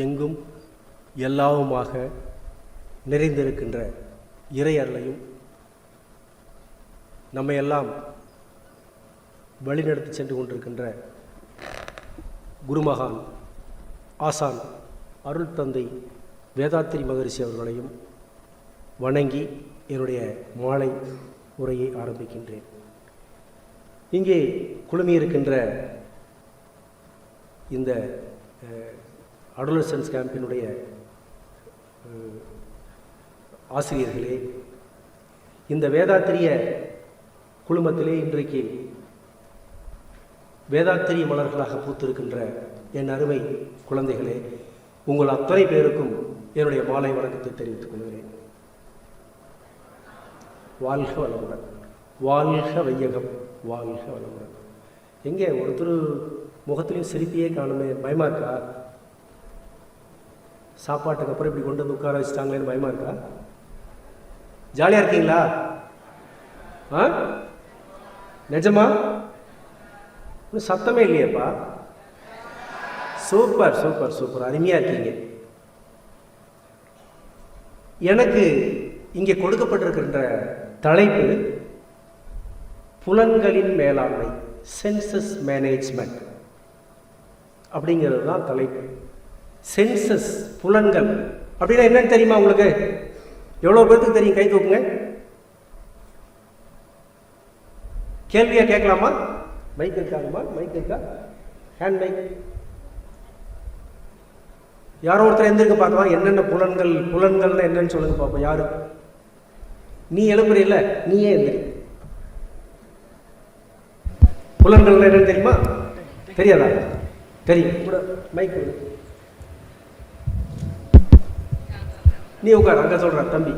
எங்கும் எல்லாவுமாக நிறைந்திருக்கின்ற இறை அருளையும் நம்மையெல்லாம் வழிநடத்தி சென்று கொண்டிருக்கின்ற குருமகான் ஆசான் அருள் தந்தை வேதாத்திரி மகரிஷி அவர்களையும் வணங்கி என்னுடைய மாலை உரையை ஆரம்பிக்கின்றேன். இங்கே குழுமியிருக்கின்ற இந்த அடோலசன்ஸ் கேம்பினுடைய ஆசிரியர்களே, இந்த வேதாத்திரிய குழுமத்திலே இன்றைக்கு வேதாத்திரிய மலர்களாக பூத்திருக்கின்ற என் அருமை குழந்தைகளே, உங்கள் அத்தனை பேருக்கும் என்னுடைய மாலை வணக்கத்தை தெரிவித்துக் கொள்கிறேன். வாழ்க வளமுடன், வாழ்க வையகம், வாழ்க வளமுடன். எங்கே ஒருத்தர் முகத்திலையும் சிரிப்பையே காணுமே, பயமா இருக்கா? சாப்பாட்டுக்கு அப்புறம் இப்படி கொண்டு வந்து உட்கார வச்சுட்டாங்களேன்னு பயமா இருக்கா? ஜாலியாக இருக்கீங்களா? நிஜமா? சத்தமே இல்லையப்பா. சூப்பர் சூப்பர் சூப்பர், அருமையாக இருக்கீங்க. எனக்கு இங்கே கொடுக்கப்பட்டிருக்கின்ற தலைப்பு புலன்களின் மேலாண்மை, சென்சஸ் மேனேஜ்மெண்ட் அப்படிங்கிறது தான் தலைப்பு. சென்சஸ், புலன்கள் அப்படின்னா என்னன்னு தெரியுமா உங்களுக்கு? எவ்வளோ பேருக்கு தெரியும்? கை தூக்குங்க. கேள்வியா கேட்கலாமா? மைக் இருக்காங்கம்மா? மைக் இருக்கா? Hand mic. யாரோ ஒருத்தர் எந்திருக்க பார்க்கலாம். என்னென்ன புலன்கள், புலன்கள்னா என்னன்னு சொல்லுங்க பார்ப்போம். யாரு? நீ எழுப்புறீல்ல, நீயே எந்திரி. புலன்கள் என்னன்னு தெரியுமா? தெரியாதா? தெரியும் கூட. மைக் நீ உட்கார், அங்க சொல்ற தம்பி.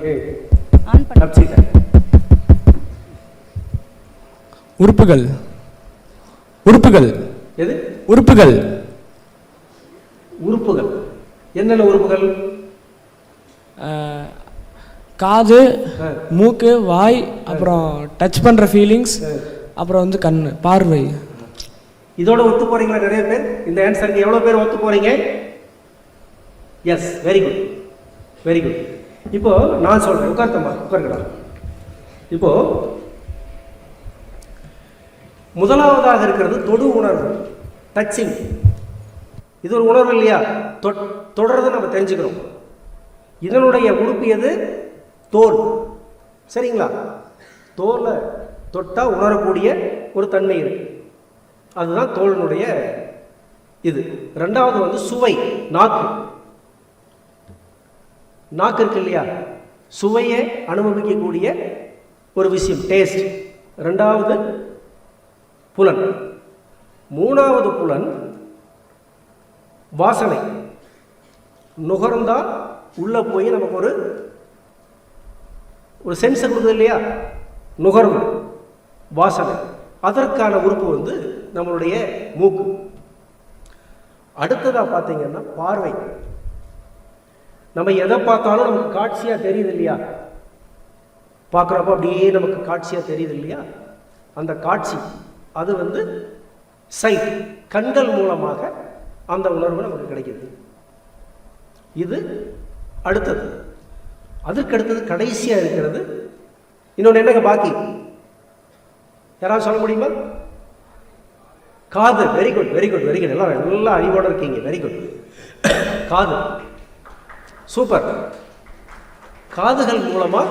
உறுப்புகள். உறுப்புகள் எது? உறுப்புகள். உறுப்புகள் என்னென்ன உறுப்புகள்? காது, மூக்கு, வாய், அப்புறம் டச் பண்ற ஃபீலிங்ஸ், அப்புறம் வந்து கண்ணு, பார்வை. இதோட ஒத்து போறீங்களா? நிறைய பேர் இந்த ஆன்சருக்கு எவ்வளவு பேர் ஒத்து போறீங்க? Yes, very good, very good. இப்போ நான் சொல்றேன், உட்கார்த்தம்மா, உட்காருங்கடா. இப்போ முதலாவதாக இருக்கிறது தொடு உணர்வு, டச்சிங். இது ஒரு உணர்வு இல்லையா? தொடர்றதை நம்ம தெரிஞ்சுக்கிறோம். இதனுடைய உறுப்பு எது? தோல். சரிங்களா? தோலை தொட்டா உணரக்கூடிய ஒரு தன்மை இருக்கு, அதுதான் தோலினுடைய இது. ரெண்டாவது வந்து சுவை, நாக்கு. நாக்கு இருக்கு இல்லையா? சுவையை அனுபவிக்கக்கூடிய ஒரு விஷயம், டேஸ்ட். ரெண்டாவது புலன். மூணாவது புலன் வாசனை. நுகர்ந்தா உள்ள போய் நமக்கு ஒரு சென்ஸ் கொடுக்குது இல்லையா? நுகர்வு, வாசனை. அதற்கான உறுப்பு வந்து நம்மளுடைய மூக்கு. அடுத்ததா பார்த்தீங்கன்னா பார்வை. நம்ம எதை பார்த்தாலும் நமக்கு காட்சியா தெரியுது இல்லையா? பார்க்குறப்ப அப்படியே நமக்கு காட்சியா தெரியுது இல்லையா? அந்த காட்சி அது வந்து சைட், கண்கள் மூலமாக அந்த உணர்வு நமக்கு கிடைக்குது. இது அடுத்தது. அதுக்கு அடுத்தது கடைசியா இருக்கிறது இன்னொன்று. என்னங்க பாக்கி? யாராவது சொல்ல முடியுமா? காது. Very good, very good, very good. எல்லாம் அறிவோட இருக்கீங்க. Very good. காது சூப்பர். காதுகள் மூலமா,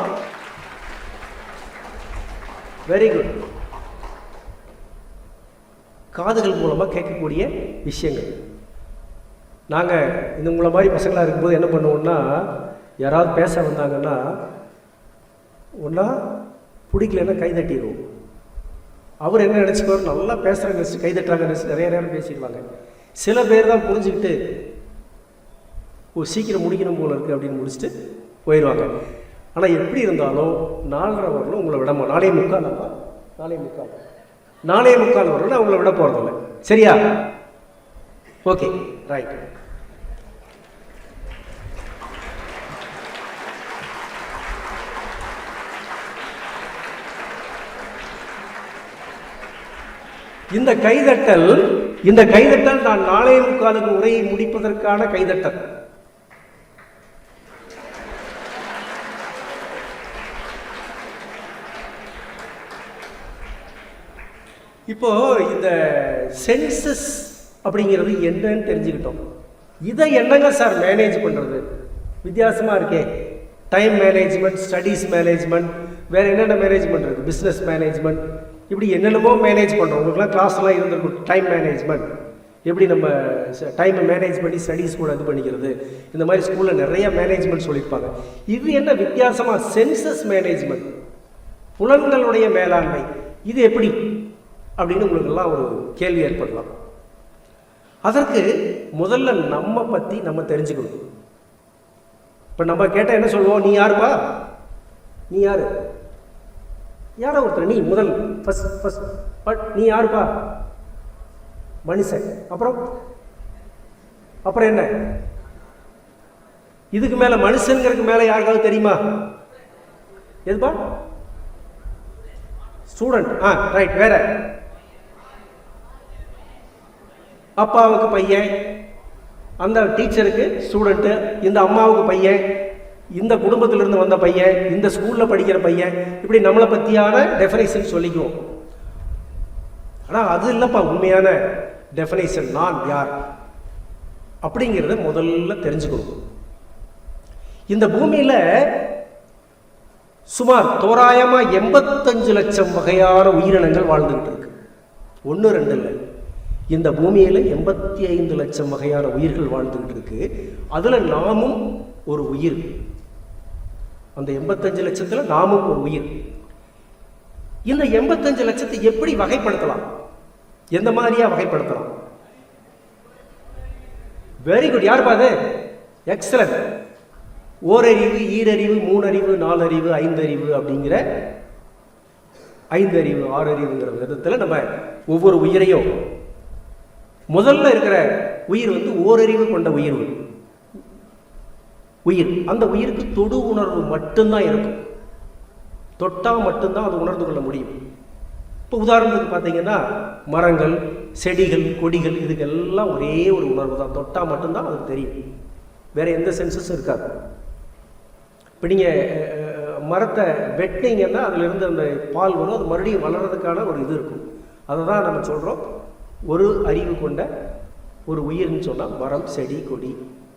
வெரி குட், காதுகள் மூலமா கேட்கக்கூடிய விஷயங்கள். நாங்கள் இந்த உங்களை மாதிரி பசங்களாக இருக்கும்போது என்ன பண்ணுவோம்னா, யாராவது பேச வந்தாங்கன்னா ஒன்றா பிடிக்கலன்னா கை தட்டிடுவோம். அவர் என்ன நினச்சிக்குவார்? நல்லா பேசுகிறாங்க நினச்சி கை தட்டுறாங்க நினச்சி நிறைய நேரம் பேசிடுவாங்க. சில பேர் தான் புரிஞ்சுக்கிட்டு சீக்கிரம் முடிக்கணும் போல இருக்குது அப்படின்னு முடிச்சுட்டு போயிடுவாங்க. ஆனால் எப்படி இருந்தாலும் 4:30 வரலும் உங்களை விட 4:45 வரலும் உங்களை விட போகிறதில்ல. சரியா? Okay, right. இந்த கைதட்டல் இந்த கைதட்டல் நான் 4:45 உரையை முடிப்பதற்கான கைதட்டல். இப்போ இந்த சென்சஸ் அப்படிங்கிறது என்னன்னு தெரிஞ்சுக்கிட்டோம். இதை என்னங்க சார் மேனேஜ் பண்ணுறது? வித்தியாசமாக இருக்கே. டைம் மேனேஜ்மெண்ட், ஸ்டடீஸ் மேனேஜ்மெண்ட், வேறு என்னென்ன மேனேஜ்மெண்ட் இருக்குது, பிஸ்னஸ் மேனேஜ்மெண்ட், இப்படி என்னென்னமோ மேனேஜ் பண்ணுறோம். உங்களுக்குலாம் கிளாஸ்லாம் இருந்திருக்கும். டைம் மேனேஜ்மெண்ட், எப்படி நம்ம டைமை மேனேஜ் பண்ணி ஸ்டடீஸ் கூட இது பண்ணிக்கிறது, இந்த மாதிரி ஸ்கூலில் நிறைய மேனேஜ்மெண்ட் சொல்லியிருப்பாங்க. இது என்ன வித்தியாசமாக சென்சஸ் மேனேஜ்மெண்ட், புலன்களுடைய மேலாண்மை, இது எப்படி அப்படின்னு உங்களுக்கெல்லாம் ஒரு கேள்வி ஏற்படலாம். அதற்கு முதல்ல நம்ம பற்றி நம்ம தெரிஞ்சுக்கணும். இப்போ நம்ம கேட்டால் என்ன சொல்லுவோம்? நீ யாருப்பா? நீ யாரு? யாரோ ஒருத்தர். நீ முதல் ஃபர்ஸ்ட் பட் நீ யாருப்பா? மனுஷன். அப்புறம் என்ன? இதுக்கு மேலே மனுஷனுங்கிறதுக்கு மேலே யாருக்காவது தெரியுமா? எதுப்பா? ஸ்டூடெண்ட். ரைட். வேற? அப்பாவுக்கு பையன், அந்த டீச்சருக்கு ஸ்டூடெண்ட்டு, இந்த அம்மாவுக்கு பையன், இந்த குடும்பத்திலிருந்து வந்த பையன், இந்த ஸ்கூலில் படிக்கிற பையன், இப்படி நம்மளை பற்றியான டெஃபினேஷன் சொல்லிக்குவோம். ஆனால் அது இல்லைப்பா உண்மையான டெஃபினேஷன். நான் யார் அப்படிங்கிறத முதல்ல தெரிஞ்சுக்கணும். இந்த பூமியில் சுமார் தோராயமாக 85 லட்சம் வகையான உயிரினங்கள் வாழ்ந்துகிட்டு இருக்கு. 1 2 இல்லை. இந்த பூமியில் 85 லட்சம் வகையான உயிர்கள் வாழ்ந்துகிட்டு இருக்கு. அதில் நாமும் ஒரு உயிர். அந்த 85 லட்சத்தில் நாமும் ஒரு உயிர். இந்த 85 லட்சத்தை எப்படி வகைப்படுத்தலாம்? எந்த மாதிரியா வகைப்படுத்தலாம்? Very good. யார் பாது? எக்ஸலன்ட். ஓரறிவு, ஈரறிவு, 3 அறிவு, 4 அறிவு, 5 அறிவு அப்படிங்கிற 5 அறிவு 6 அறிவுங்கிற விதத்தில் நம்ம ஒவ்வொரு உயிரையும், முதல்ல இருக்கிற உயிர் ஓரறிவு கொண்ட உயிர். அந்த உயிருக்கு தொடு உணர்வு மட்டும்தான் இருக்கும். தொட்டால் மட்டும்தான் அது உணர்ந்து கொள்ள முடியும். இப்போ உதாரணத்துக்கு பார்த்தீங்கன்னா மரங்கள், செடிகள், கொடிகள், இதுக்கெல்லாம் ஒரே ஒரு உணர்வு தான். தொட்டால் மட்டும்தான் அதுக்கு தெரியும். வேற எந்த சென்சஸும் இருக்காது. இப்போ நீங்கள் மரத்தை வெட்டினீங்கன்னா அதிலிருந்து அந்த பால் வரும். அது மறுபடியும் வளர்கிறதுக்கான ஒரு இது இருக்கும். அதை தான் நம்ம சொல்கிறோம் ஒரு அறிவு கொண்ட ஒரு உயிர்னு சொன்னால் மரம், செடி, கொடி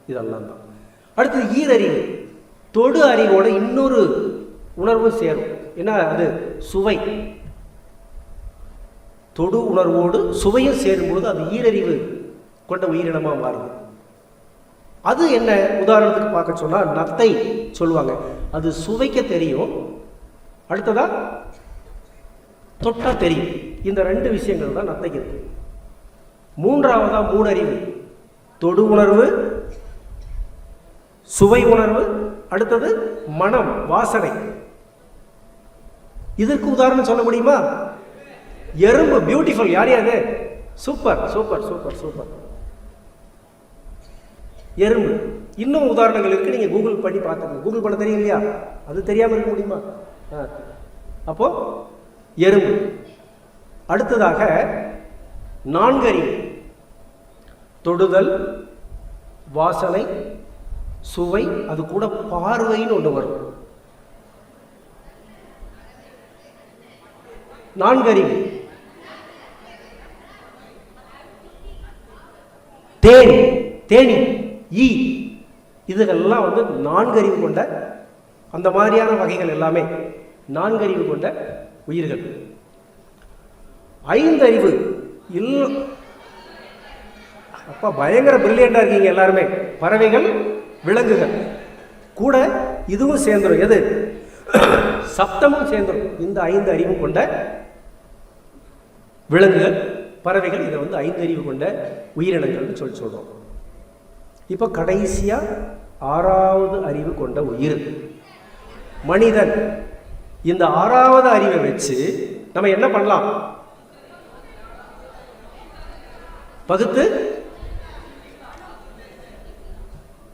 இதெல்லாம் தான். அடுத்தது ஈரறிவு. தொடு அறிவோட இன்னொரு உணர்வும் சேரும். ஏன்னா அது சுவை. தொடு உணர்வோடு சுவையும் சேரும்பொழுது அது ஈரறிவு கொண்ட உயிரினமாக மாறுது. அது என்ன? உதாரணத்துக்கு பார்க்க சொன்னால் நத்தை சொல்லுவாங்க. அது சுவைக்க தெரியும், அடுத்ததா தொட்டா தெரியும். இந்த 2 விஷயங்கள் தான் நத்தைக்கு இருக்கு. மூன்றாவதா 3 அறிவு. தொடு உணர்வு, சுவை உணர்வு, அடுத்தது மனம், வாசனை. இதற்கு உதாரணம் சொல்ல முடியுமா? எறும்பு. பியூட்டிஃபுல். யார் அது? Super super super super. எறும்பு. இன்னும் உதாரணங்கள் இருக்கு, நீங்க கூகுள் பண்ணி பார்த்துக்கோங்க. கூகுள் பண்ண தெரியும் இல்லையா? அது தெரியாம இருக்க முடியுமா? அப்போ எறும்பு. அடுத்ததாக 4 அறிவு. தொடுதல், வாசனை, சுவை, அது கூட பார்வைன்னு ஒன்று வரும். 4 அறிவு. தேனி, ஈ, இதுகள்லாம் 4 அறிவு கொண்ட அந்த மாதிரியான வகைகள் எல்லாமே 4 அறிவு கொண்ட உயிர்கள். 5 அறிவு அப்பா பயங்கர பிரில்லியண்டா இருக்கீங்க எல்லாருமே. பறவைகள், விலங்குகள் கூட இதுவும் சேர்ந்துடும். எது? சப்தமும் சேர்ந்துடும். இந்த 5 அறிவு கொண்ட விலங்குகள், பறவைகள், இதை 5 அறிவு கொண்ட உயிரினங்கள்னு சொல்றோம். இப்போ கடைசியா 6வது அறிவு கொண்ட உயிர் மனிதன். இந்த 6வது அறிவை வச்சு நம்ம என்ன பண்ணலாம்?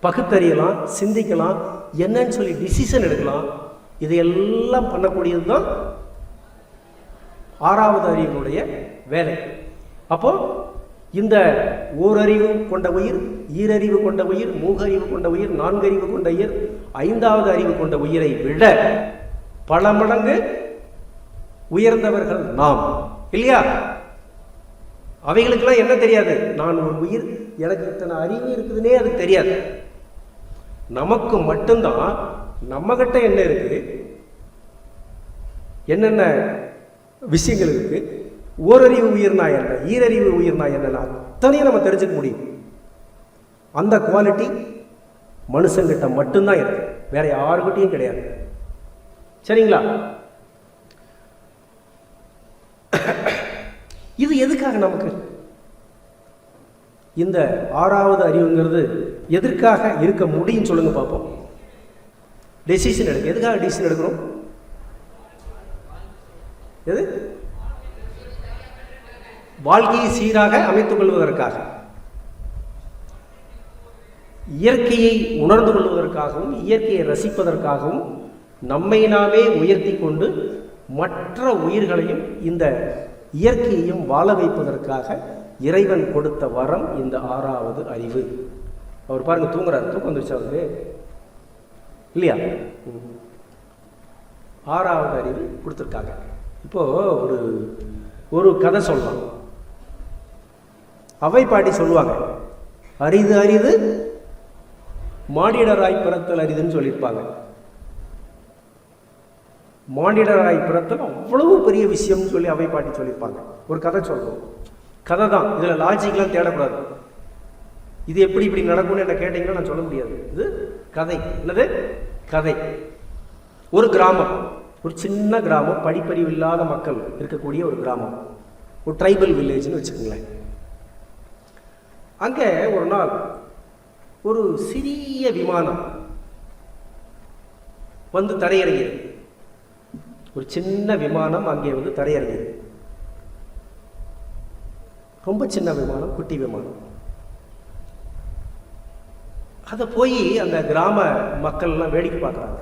பகுத்தறியலாம், சிந்திக்கலாம், என்னன்னு சொல்லி டிசிஷன் எடுக்கலாம். இதையெல்லாம் பண்ணக்கூடியது தான் 6வது அறிவினுடைய வேலை. அப்போ இந்த ஓரறிவு கொண்ட உயிர், ஈரறிவு கொண்ட உயிர், மூகறிவு கொண்ட உயிர், நான்கறிவு கொண்ட உயிர், ஐந்தாவது அறிவு கொண்ட உயிரை விட பல மடங்கு உயர்ந்தவர்கள் நாம் இல்லையா? அவைகளுக்கெல்லாம் என்ன தெரியாது? நான் ஒரு உயிர், எனக்கு இத்தனை அறிவு இருக்குதுன்னே அதுக்கு தெரியாது. நமக்கு மட்டும்தான் நம்ம கிட்ட என்ன இருக்கு, என்னென்ன விஷயங்கள் இருக்கு, ஓரறிவு உயிர்னா என்ன, ஈரறிவு உயிர்னா என்னன்னா அத்தனையும் நம்ம தெரிஞ்சுக்க முடியும். அந்த குவாலிட்டி மனுஷங்கிட்ட மட்டும்தான் இருக்கு, வேற யாருக்கிட்டையும் கிடையாது. சரிங்களா? இது எதுக்காக நமக்கு இந்த ஆறாவது அறிவுங்கிறது எதற்காக இருக்க முடியும் சொல்லுங்க பார்ப்போம். டெசிஷன் எடுக்க எதுக்காக டெசிஷன் எடுக்கிறோம்? எது? வாழ்க்கையை சீராக அமைத்துக் கொள்வதற்காக, இயற்கையை உணர்ந்து கொள்வதற்காகவும், இயற்கையை ரசிப்பதற்காகவும், நம்மை நாமே உயர்த்தி கொண்டு மற்ற உயிர்களையும் இந்த இயற்கையையும் வாழ வைப்பதற்காக இறைவன் கொடுத்த வரம் இந்த ஆறாவது அறிவு. அவர் பாருங்க தூங்குறாரு, தூக்கம் வந்துருச்சு அவரு இல்லையா? ஆறாவது அறிவு கொடுத்துருக்காங்க. இப்போ ஒரு கதை சொல்லலாம். அவை பாட்டி சொல்லுவாங்க, அரிது அரிது மானிடராய் பிறத்தல் அரிதுன்னு சொல்லியிருப்பாங்க. மானிடராய் பிறத்தல் அவ்வளவு பெரிய விஷயம்னு சொல்லி அவை பாட்டி சொல்லியிருப்பாங்க. ஒரு கதை சொல்றோம், கதை தான், இதில் லாஜிக்லாம் தேடக்கூடாது. இது எப்படி இப்படி நடக்கும்னு என்ன கேட்டீங்கன்னா நான் சொல்ல முடியாது. இது கதை. என்னது கதை? ஒரு கிராமம், ஒரு சின்ன கிராமம், படிப்பறிவு இல்லாத மக்கள் இருக்கக்கூடிய ஒரு கிராமம், ஒரு ட்ரைபல் வில்லேஜ்னு வச்சுக்கோங்களேன். அங்கே ஒரு நாள் ஒரு சிறிய விமானம் வந்து தரையிறங்கியது. ஒரு சின்ன விமானம் அங்கே வந்து தரையிறங்கியது. ரொம்ப சின்ன விமானம், குட்டி விமானம். அதை போய் அந்த கிராம மக்கள்லாம் வேடிக்கை பார்க்குறாங்க.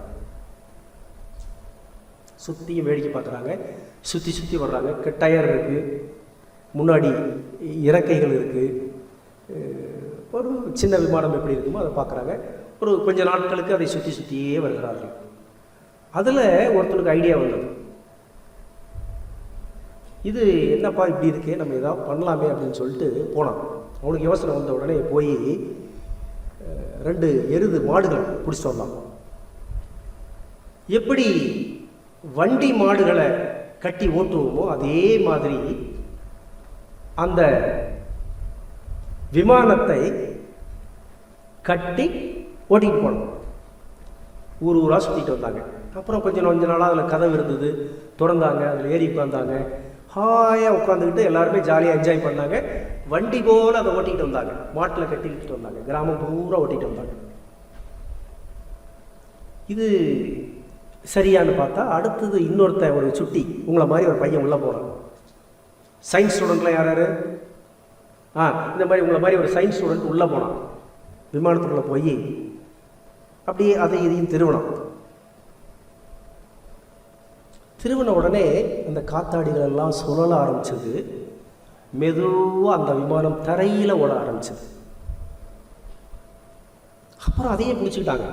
சுற்றியும் வேடிக்கை பார்க்குறாங்க, சுற்றி சுற்றி வர்றாங்க. டயர் இருக்குது, முன்னாடி இறக்கைகள் இருக்குது. ஒரு சின்ன விமானம் எப்படி இருக்குமோ அதை பார்க்குறாங்க. ஒரு கொஞ்ச நாட்களுக்கு அதை சுற்றி சுற்றியே வருகிறார்கள். அதில் ஒருத்தனுக்கு ஐடியா வந்தது, இது என்னப்பா இப்படி இருக்கே, நம்ம ஏதாவது பண்ணலாமே அப்படின்னு சொல்லிட்டு போனான். அவனுக்கு யோசனை வந்த உடனே போய் 2 எருது மாடுகளை பிடிச்சிட்டு வந்தான். எப்படி வண்டி மாடுகளை கட்டி ஓட்டுவோமோ அதே மாதிரி அந்த விமானத்தை கட்டி ஓட்டிட்டு போனோம். ஊர் ஊராக சுற்றிட்டு வந்தாங்க. அப்புறம் கொஞ்ச நாளாக அதில் கதவு இருந்தது, திறந்தாங்க, அதில் ஏறி உட்காந்தாங்க. ஹாயாக உட்காந்துக்கிட்டு எல்லாருமே ஜாலியாக என்ஜாய் பண்ணாங்க. வண்டி போல் அதை ஓட்டிகிட்டு வந்தாங்க, மாட்டில் கட்டிக்கிட்டு வந்தாங்க, கிராமம் பூரா ஓட்டிகிட்டு வந்தாங்க. இது சரியானு பார்த்தா அடுத்தது இன்னொருத்த ஒரு சுட்டி உங்களை மாதிரி ஒரு பையன் உள்ளே போகிறான். சயின்ஸ் ஸ்டூடெண்ட்லாம் யார் யார்? இந்த மாதிரி உங்களை மாதிரி ஒரு சயின்ஸ் ஸ்டூடெண்ட் உள்ளே போனான். விமானத்துக்குள்ளே போய் அப்படியே அதை இதையும் திருவின உடனே அந்த காத்தாடிகள் எல்லாம் சுழல ஆரம்பிச்சது. மெதுவாக அந்த விமானம் தரையில் ஓட ஆரம்பிச்சது. அப்புறம் அதையே பிடிச்சிக்கிட்டாங்க.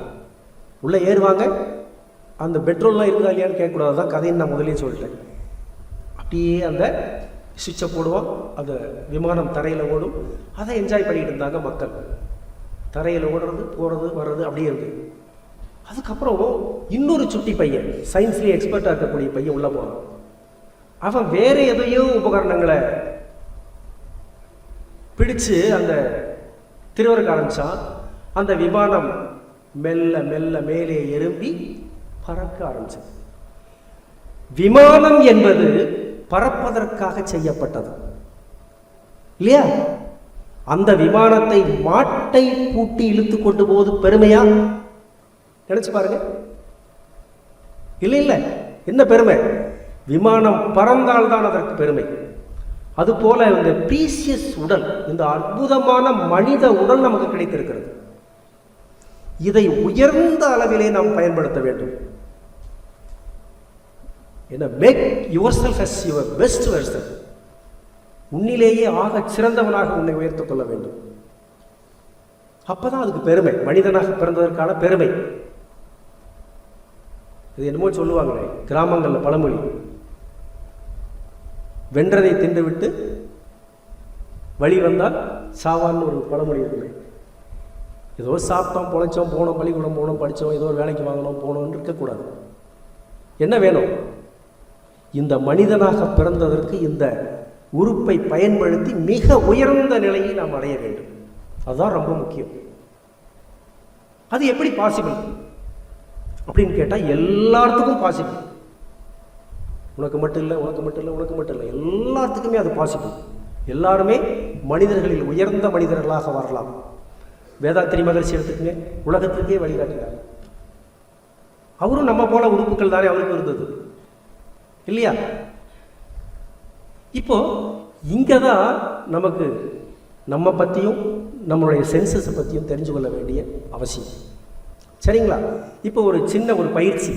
உள்ளே ஏறுவாங்க, அந்த பெட்ரோல்லாம் இருக்குதா இல்லையான்னு கேட்கக்கூடாது, தான் கதைன்னு நான் முதலே சொல்லிட்டேன். அப்படியே அந்த சுவிட்சை போடுவோம், அந்த விமானம் தரையில் ஓடும். அதை என்ஜாய் பண்ணிக்கிட்டு இருந்தாங்க மக்கள். தரையில் ஓடுறது, போகிறது, வர்றது அப்படியே இருக்குது. அதுக்கப்புறம் இன்னொரு சுட்டி பையன், சயின்ஸ்லேயே எக்ஸ்பர்ட்டாக இருக்கக்கூடிய பையன் உள்ளே போனான். அவன் வேற எதையோ உபகரணங்களை பிடிச்சு அந்த திருவருக்கு ஆரம்பித்தான். அந்த விமானம் மெல்ல மெல்ல மேலே எழும்பி பறக்க ஆரம்பிச்சது. விமானம் என்பது பறப்பதற்காக செய்யப்பட்டது இல்லையா? அந்த விமானத்தை மாட்டை பூட்டி இழுத்து கொண்டு போது பெருமையா? நினைச்சு பாருங்க. இல்லை இல்லை, என்ன பெருமை? விமானம் பறந்தால்தான் அதற்கு பெருமை. அதுபோல இந்த பிரீசியஸ் உடல், இந்த அற்புதமான மனித உடல் நமக்கு கிடைத்திருக்கிறது. இதை உயர்ந்த அளவிலே நாம் பயன்படுத்த வேண்டும். என்ன? Make yourself as your best version. உன்னிலேயே ஆகச் சிறந்தவனாக உன்னை உயர்த்திக் கொள்ள வேண்டும். அப்பதான் அதுக்கு பெருமை, மனிதனாக பிறந்ததற்கான பெருமை. இது என்னமோ சொல்லுவாங்களே கிராமங்களில் பழமொழி, வென்றதை தின்றுவிட்டு வழி வந்தால் சாவான்னு ஒரு பழமொழி இருக்குல்ல. ஏதோ சாப்பிட்டோம், பொழைச்சோம், போனோம், பள்ளிக்கூடம் போனோம், படித்தோம், ஏதோ ஒரு வேலைக்கு வாங்கினோம், போனோம்னு இருக்கக்கூடாது. என்ன வேணும்? இந்த மனிதனாக பிறந்ததற்கு இந்த உறுப்பை பயன்படுத்தி மிக உயர்ந்த நிலையை நாம் அடைய வேண்டும். அதுதான் ரொம்ப முக்கியம். அது எப்படி பாசிபிள் அப்படின்னு கேட்டால் எல்லாத்துக்கும் பாசிபிள். உனக்கு மட்டும் இல்லை, உனக்கு மட்டும் இல்லை, உனக்கு மட்டும் இல்லை, எல்லாத்துக்குமே அது பாசிபிள். எல்லாருமே மனிதர்களில் உயர்ந்த மனிதர்களாக வரலாம். வேதாத்திரி மகரிஷி எடுத்துக்கங்க, உலகத்துக்கே வழிகாட்டினார். அவரும் நம்ம போல உறுப்புகள் தானே அவருக்கு இருந்தது இல்லையா? இப்போ இங்கே தான் நமக்கு நம்ம பற்றியும் நம்மளுடைய சென்சஸை பற்றியும் தெரிஞ்சு கொள்ள வேண்டிய அவசியம். சரிங்களா? இப்போ ஒரு சின்ன ஒரு பயிற்சி.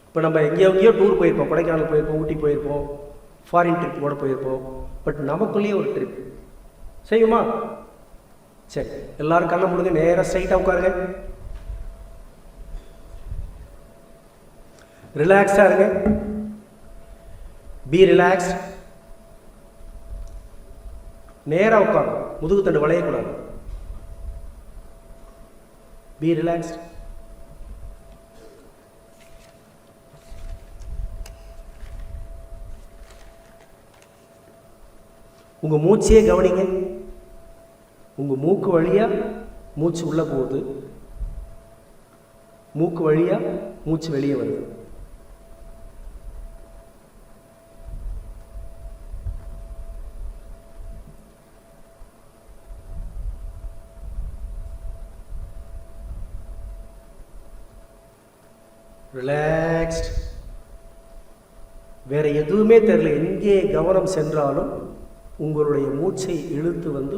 இப்போ நம்ம எங்கேயோ டூர் போயிருப்போம், கொடைக்கானல் போயிருப்போம், ஊட்டி போயிருப்போம், ஃபாரின் ட்ரிப் கூட போயிருப்போம். பட் நமக்குள்ளேயே ஒரு ட்ரிப் செய்யுமா? சரி, எல்லாரும் கண்ணை மூடுங்க, நேராக ஸ்ட்ரைட்டாக உட்காருங்க, ரிலாக்ஸாக இருங்க. Be relaxed. நேராக உட்காரும், முதுகு தண்டு வளையக்கூடாது. B relaxed. உங்க மூச்சையே கவனிங்க. உங்க மூக்கு வழியா மூச்சு உள்ள போகுது, மூக்கு வழியா மூச்சு வெளியே வருது. ரிலாக்ஸ்ட். வேற எதுவுமே தெரியல, எங்கே கவனம் சென்றாலும் உங்களுடைய மூச்சை இழுத்து வந்து,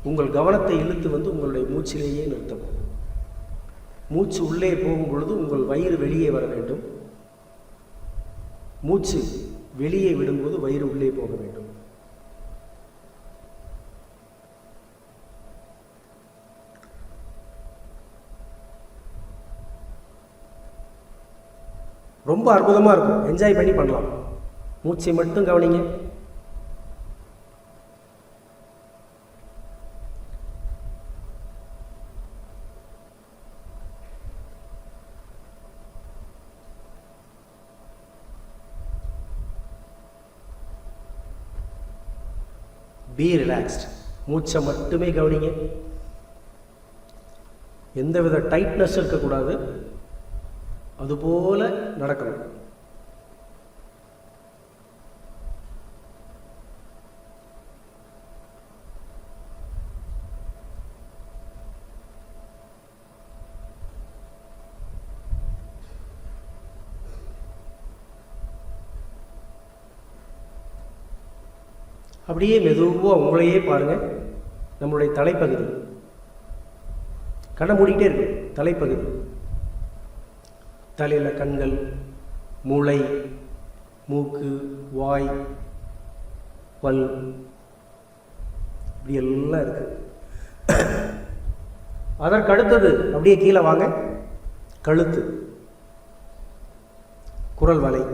உங்கள் கவனத்தை இழுத்து வந்து உங்களுடைய மூச்சிலேயே நிறுத்தவும். மூச்சு உள்ளே போகும் பொழுது உங்கள் வயிறு வெளியே வர வேண்டும். மூச்சு வெளியே விடும்போது வயிறு உள்ளே போக வேண்டும். ரொம்ப அற்புதமாக இருக்கும், என்ஜாய் பண்ணி பண்ணலாம். மூச்சை மட்டும் கவனிங்க. Be relaxed. மூச்சை மட்டுமே கவனிங்க. எந்தவித டைட்னஸ் இருக்கக்கூடாது, அதுபோல நடக்கணும். அப்படியே மெதுவாக உங்களையே பாருங்கள். நம்மளுடைய தலைப்பகுதி, கண்ணை மூடிக்கிட்டே இருக்கு. தலைப்பகுதி, தலையில் கண்கள், மூளை, மூக்கு, வாய், பல், இப்படி எல்லாம் இருக்கு. அதற்கு அடுத்தது அப்படியே கீழே வாங்க. கழுத்து, குரல் வலை,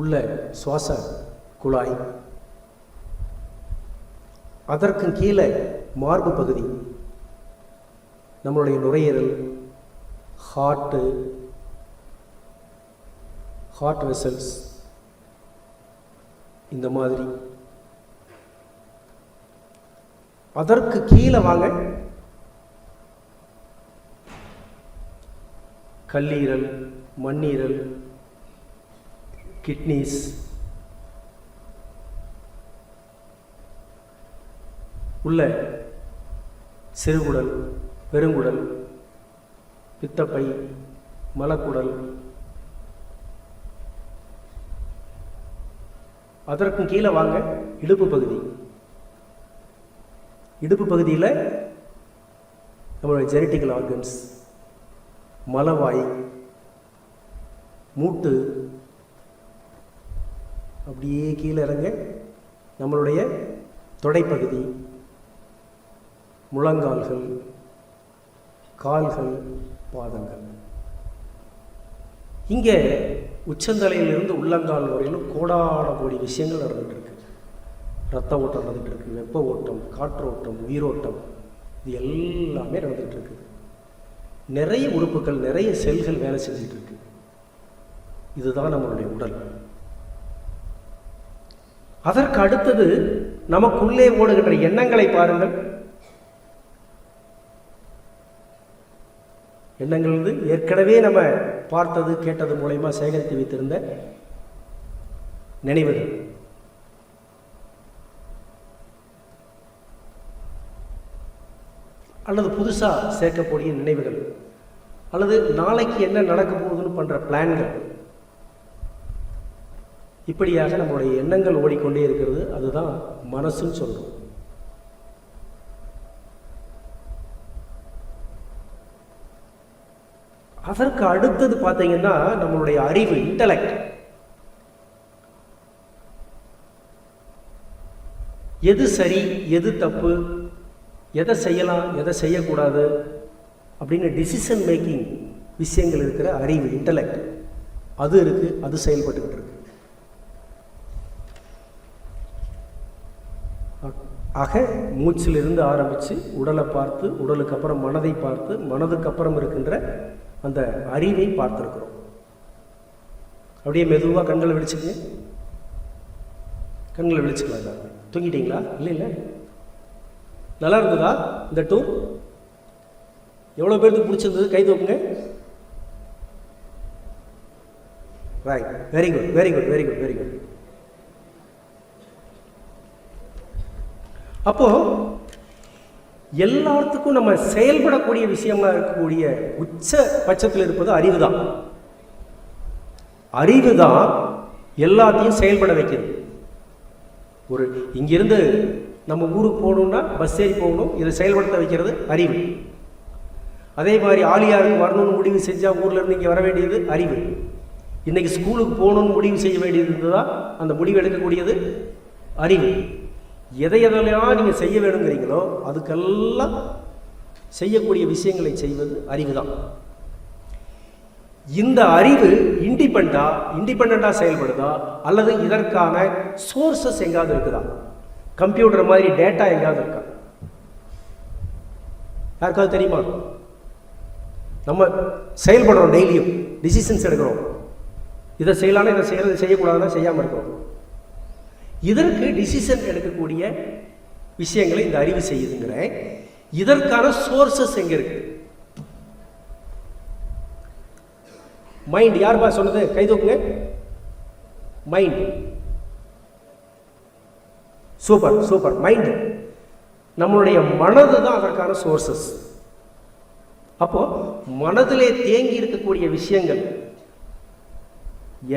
உள்ள சுவாச குழாய், அதற்கு கீழே மார்பு பகுதி, நம்மளுடைய நுரையீரல், ஹார்ட் வெசல்ஸ், இந்த மாதிரி. அதற்கு கீழே வாங்க. கல்லீரல், மண்ணீரல், கிட்னிஸ், உள்ள சிறுகுடல், பெருங்குடல், பித்தப்பை, மலக்குடல். அதற்கும் கீழே வாங்க. இடுப்பு பகுதி. இடுப்பு பகுதியில் நம்மளுடைய ஜெனட்டிக்கல் ஆர்கன்ஸ், மலவாய், மூட்டு, அப்படியே கீழே இறங்க. நம்மளுடைய தொடைப்பகுதி, முழங்கால்கள், கால்கள், பாதங்கள். இங்கே உச்சந்தலையிலிருந்து உள்ளங்கால் வரையிலும் கோடான கோடி விஷயங்கள் நடந்துகிட்டு இருக்கு. ரத்த ஓட்டம் நடந்துகிட்டு இருக்கு, வெப்ப ஓட்டம், காற்றோட்டம், உயிரோட்டம், இது எல்லாமே நடந்துகிட்டு இருக்குது. நிறைய உறுப்புகள், நிறைய செல்கள் வேலை செஞ்சுட்டு இருக்கு. இதுதான் நம்மளுடைய உடல். அதற்கு அடுத்தது நமக்குள்ளே ஓடுகின்ற எண்ணங்களை பாருங்கள். எண்ணங்கள் வந்து ஏற்கனவே நம்ம பார்த்தது கேட்டது மூலயமா சேகரித்து வைத்திருந்த நினைவுகள். அல்லது புதுசாக சேர்க்கக்கூடிய நினைவுகள், அல்லது நாளைக்கு என்ன நடக்க போகுதுன்னு பண்ணுற பிளான்கள். இப்படியாக நம்மளுடைய எண்ணங்கள் ஓடிக்கொண்டே இருக்கிறது. அதுதான் மனசுன்னு சொல்றோம். அதற்கு அடுத்தது பார்த்தீங்கன்னா நம்மளுடைய அறிவு, இன்டலெக்ட். எது சரி, எது தப்பு, எதை செய்யலாம், எதை செய்யக்கூடாது அப்படின்னு டிசிஷன் மேக்கிங் விஷயங்கள் இருக்கிற அறிவு, இன்டலெக்ட், அது இருக்கு. அது செயல்பட்டுக்கிட்டு இருக்கு. ஆக மூச்சிலிருந்து ஆரம்பித்து உடலை பார்த்து, உடலுக்கு அப்புறம் மனதை பார்த்து, மனதுக்கு அப்புறம் இருக்கின்ற அந்த அறிவை பார்த்துருக்குறோம். அப்படியே மெதுவாக கண்களை விழிச்சுக்கங்க. கண்களை விழிச்சுக்கலாம். தூங்கிட்டீங்களா? இல்லை இல்லை, நல்லா இருந்ததா இந்த டூர்? எவ்வளோ பேருக்கு பிடிச்சிருந்தது? கை தூக்குங்க. Right, very good, very good, very good, very good. அப்போ எல்லாத்துக்கும் நம்ம செயல்படக்கூடிய விஷயமா இருக்கக்கூடிய உச்ச பட்சத்தில் இருப்பது அறிவு தான். அறிவு தான் எல்லாத்தையும் செயல்பட வைக்கிறது. ஒரு இங்கிருந்து நம்ம ஊருக்கு போகணும்னா பஸ் ஏறி போகணும், இதை செயல்படுத்த வைக்கிறது அறிவு. அதே மாதிரி ஆலியாருக்கு வரணும்னு முடிவு செஞ்சால் ஊரில் இருந்து இங்கே வர வேண்டியது அறிவு. இன்னைக்கு ஸ்கூலுக்கு போகணும்னு முடிவு செய்ய வேண்டியது இருந்ததா அந்த முடிவு எடுக்கக்கூடியது அறிவு. எதையெல்லாம் நீங்கள் செய்ய வேணுங்கிறீங்களோ அதுக்கெல்லாம் செய்யக்கூடிய விஷயங்களை செய்வது அறிவு தான். இந்த அறிவு இண்டிபெண்டா செயல்படுதா, அல்லது இதற்கான சோர்சஸ் எங்காவது இருக்குதா? கம்ப்யூட்டர் மாதிரி டேட்டா எங்காவது இருக்கா? யாருக்காவது தெரியுமா? நம்ம செயல்படுறோம், டெய்லியும் டிசிஷன்ஸ் எடுக்கிறோம். இதை செய்யலாம்னா இதை செய்யக்கூடாதுன்னா செய்யாமல் இருக்கிறோம். இதற்கு டிசிஷன் எடுக்கக்கூடிய விஷயங்களை இந்த அறிவு செய்யுதுங்கிறேன். இதற்கான சோர்சஸ் எங்க இருக்கு? மைண்ட். யாருப்பா சொன்னது? கை தூக்குங்க. மைண்ட். Super super. மைண்ட், நம்மளுடைய மனது தான் அதற்கான சோர்சஸ். அப்போ மனதிலே தேங்கி இருக்கக்கூடிய விஷயங்கள்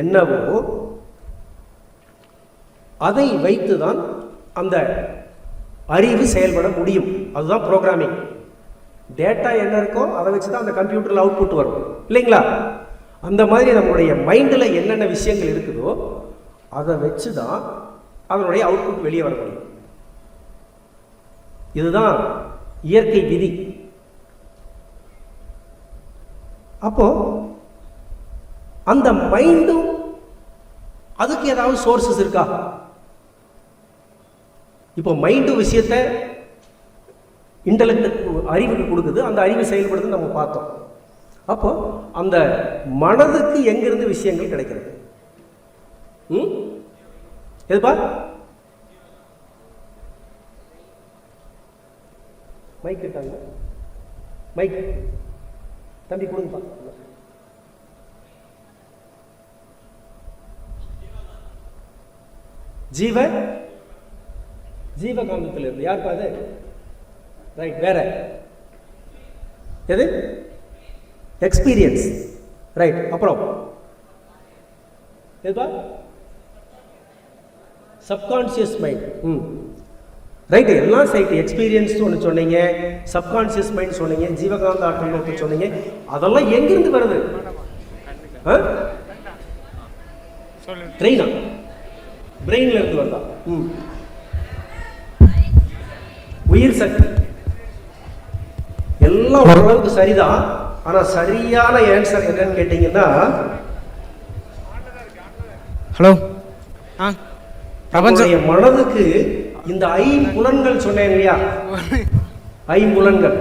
என்னவோ அதை வைத்துதான் அந்த அறிவு செயல்பட முடியும். அதுதான் ப்ரோக்ராமிங். டேட்டா என்ன இருக்கோ அதை வச்சு தான் அந்த கம்ப்யூட்டரில் அவுட்புட் வரும், இல்லைங்களா? அந்த மாதிரி நம்மளுடைய மைண்டில் என்னென்ன விஷயங்கள் இருக்குதோ அதை வச்சு தான் அதனுடைய அவுட்புட் வெளியே வர முடியும். இதுதான் இயற்கை விதி. அப்போ அந்த மைண்டும் அதுக்கு ஏதாவது சோர்சஸ் இருக்கா? இப்போ மைண்டு விஷயத்தை இன்டலெக்ட் அறிவுக்கு கொடுக்குது, அந்த அறிவு செயல்படுது நம்ம பார்த்தோம். அப்போ அந்த மனதுக்கு எங்கிருந்து விஷயங்கள் கிடைக்கிறது? எதுப்பா? மைக் இருக்காங்க? மைக் தம்பி கொடுங்கப்பா. ஜீவகாந்தத்தில் இருந்து. யாருப்பா அது? ரைட். வேற எது? எக்ஸ்பீரியன்ஸ். ரைட். அப்புறம் எதுப்பா? Subconscious mind. ரைட்டு. எல்லாம் சைட்டு. எக்ஸ்பீரியன்ஸ் ஒன்று சொன்னீங்க, சப்கான்சியஸ் மைண்ட் சொன்னீங்க, ஜீவகாந்த ஆற்றல் ஒன்று சொன்னீங்க. அதெல்லாம் எங்கிருந்து வருது? ட்ரெயினா? பிரெயின்ல இருந்து வருதா? உயிர் சக்தி. எல்லாம் ஓரளவுக்கு சரிதான். ஆனா சரியான ஆன்சர் என்னன்னு கேட்டீங்கன்னா, ஹலோ பிரபஞ்சம் மனதுக்கு இந்த ஐம்புலன்கள் சொன்னேன் இல்லையா, ஐம்புலன்கள்